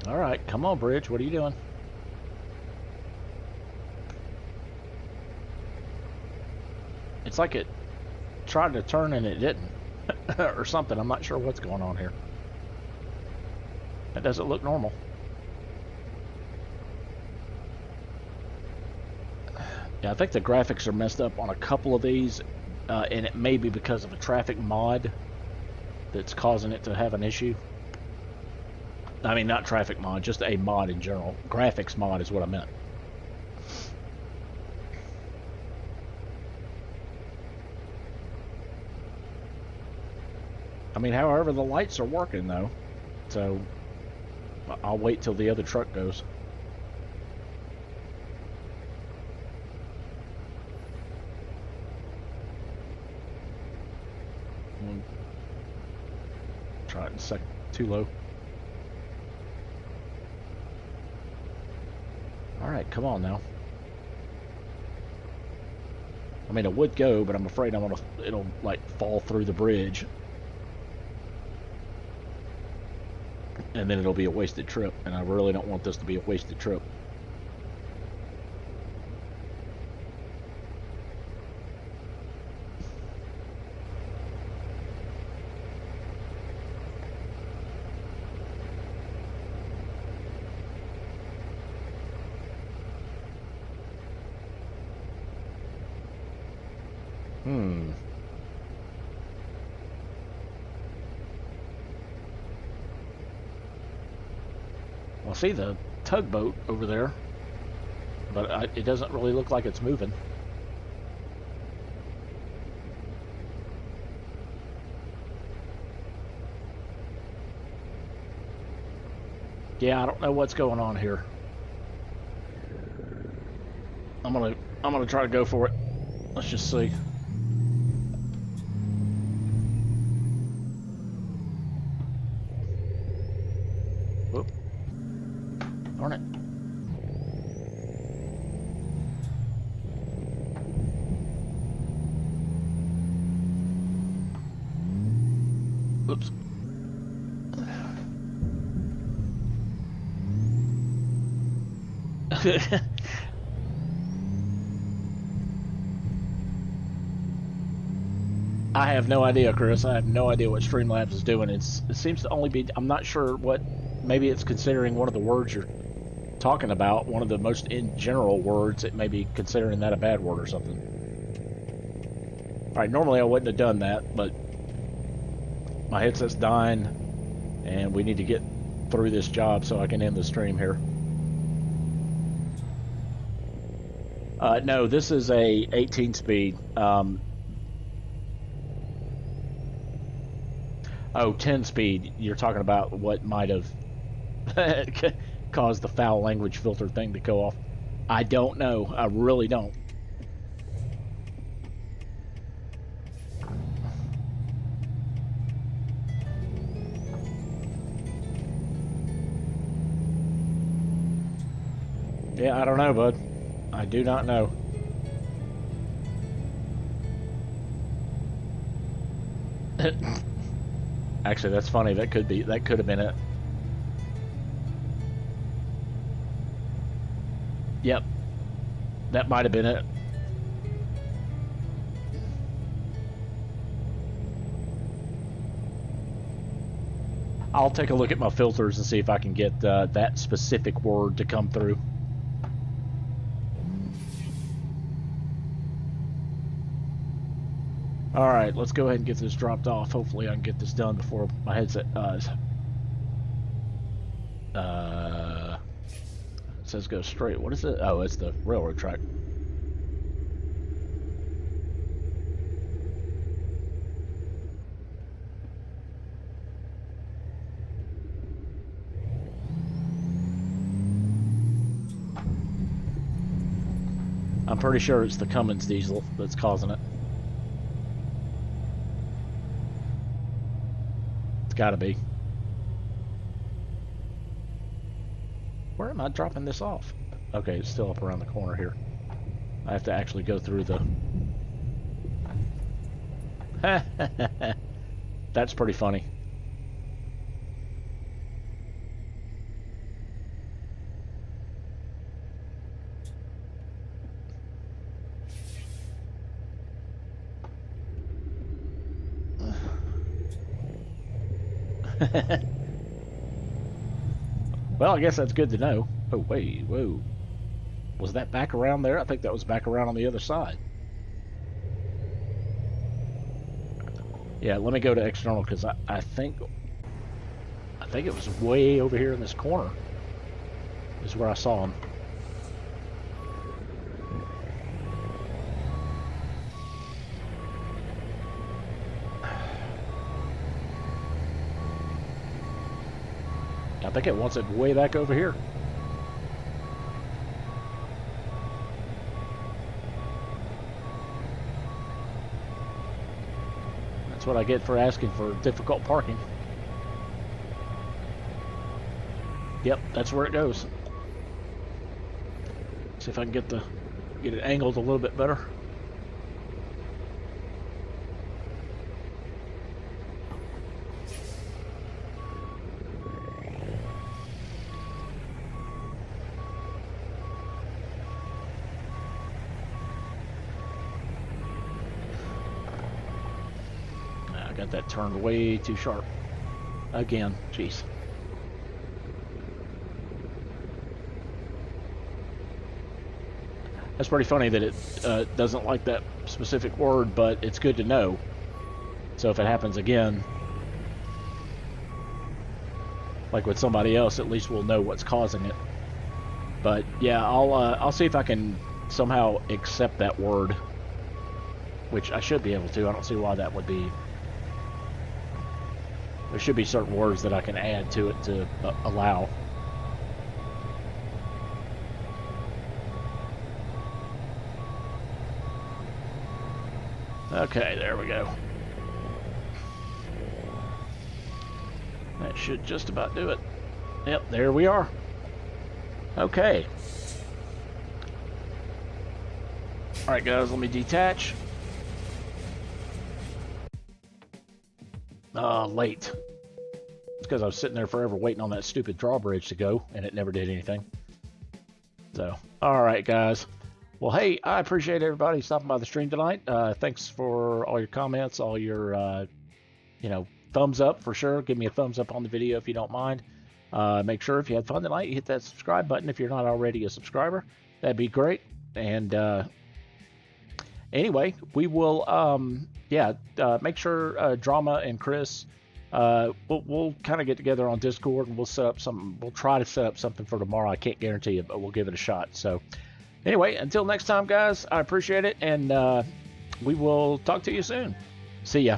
All right, come on, bridge. What are you doing? It's like it tried to turn and it didn't. Or something. I'm not sure what's going on here. That doesn't look normal. Yeah, I think the graphics are messed up on a couple of these, and it may be because of a traffic mod that's causing it to have an issue. I mean, not traffic mod, just a mod in general. Graphics mod is what I meant. I mean, however, the lights are working, though. So, I'll wait till the other truck goes. Try it in a second. Too low. Alright, come on now. I mean, it would go, but I'm afraid it'll like fall through the bridge. And then it'll be a wasted trip, and I really don't want this to be a wasted trip. Hmm. Well, see the tugboat over there, but it doesn't really look like it's moving. Yeah, I don't know what's going on here. I'm gonna try to go for it. Let's just see. Whoop. Darn it. Oops. I have no idea, Chris. I have no idea what Streamlabs is doing. It seems to only be, I'm not sure what, maybe it's considering one of the words you're talking about, one of the most in general words, it may be considering that a bad word or something. Alright, normally I wouldn't have done that, but my headset's dying, and we need to get through this job so I can end the stream here. No, this is a 18 speed. Oh, 10 speed. You're talking about what might have caused the foul language filter thing to go off. I don't know. I really don't. Yeah, I don't know, bud. I do not know. Actually, that's funny. That could have been it. Yep. That might have been it. I'll take a look at my filters and see if I can get that specific word to come through. Alright, let's go ahead and get this dropped off. Hopefully I can get this done before my headset dies. It says go straight. What is it? Oh, it's the railroad track. I'm pretty sure it's the Cummins diesel that's causing it. It's gotta be. Where am I dropping this off? Okay, it's still up around the corner here. I have to actually go through the... That's pretty funny. Well, I guess that's good to know. Oh, wait, whoa. Was that back around there? I think that was back around on the other side. Yeah, let me go to external because I think it was way over here in this corner is where I saw him. I think it wants it way back over here. That's what I get for asking for difficult parking. Yep, that's where it goes. See if I can get it angled a little bit better. I got that turned way too sharp. Again, jeez. That's pretty funny that it doesn't like that specific word, but it's good to know. So if it happens again, like with somebody else, at least we'll know what's causing it. But yeah, I'll see if I can somehow accept that word, which I should be able to. I don't see why that would be. There should be certain words that I can add to it to allow. Okay, there we go. That should just about do it. Yep, there we are. Okay. Alright guys, let me detach. Late. It's because I was sitting there forever waiting on that stupid drawbridge to go, and it never did anything. So, alright guys. Well, hey, I appreciate everybody stopping by the stream tonight. Thanks for all your comments, all your, thumbs up for sure. Give me a thumbs up on the video if you don't mind. Make sure if you had fun tonight, you hit that subscribe button if you're not already a subscriber. That'd be great. And anyway, we will, make sure Drama and Chris, we'll kind of get together on Discord and we'll set up something. We'll try to set up something for tomorrow. I can't guarantee it, but we'll give it a shot. So anyway, until next time, guys, I appreciate it. And we will talk to you soon. See ya.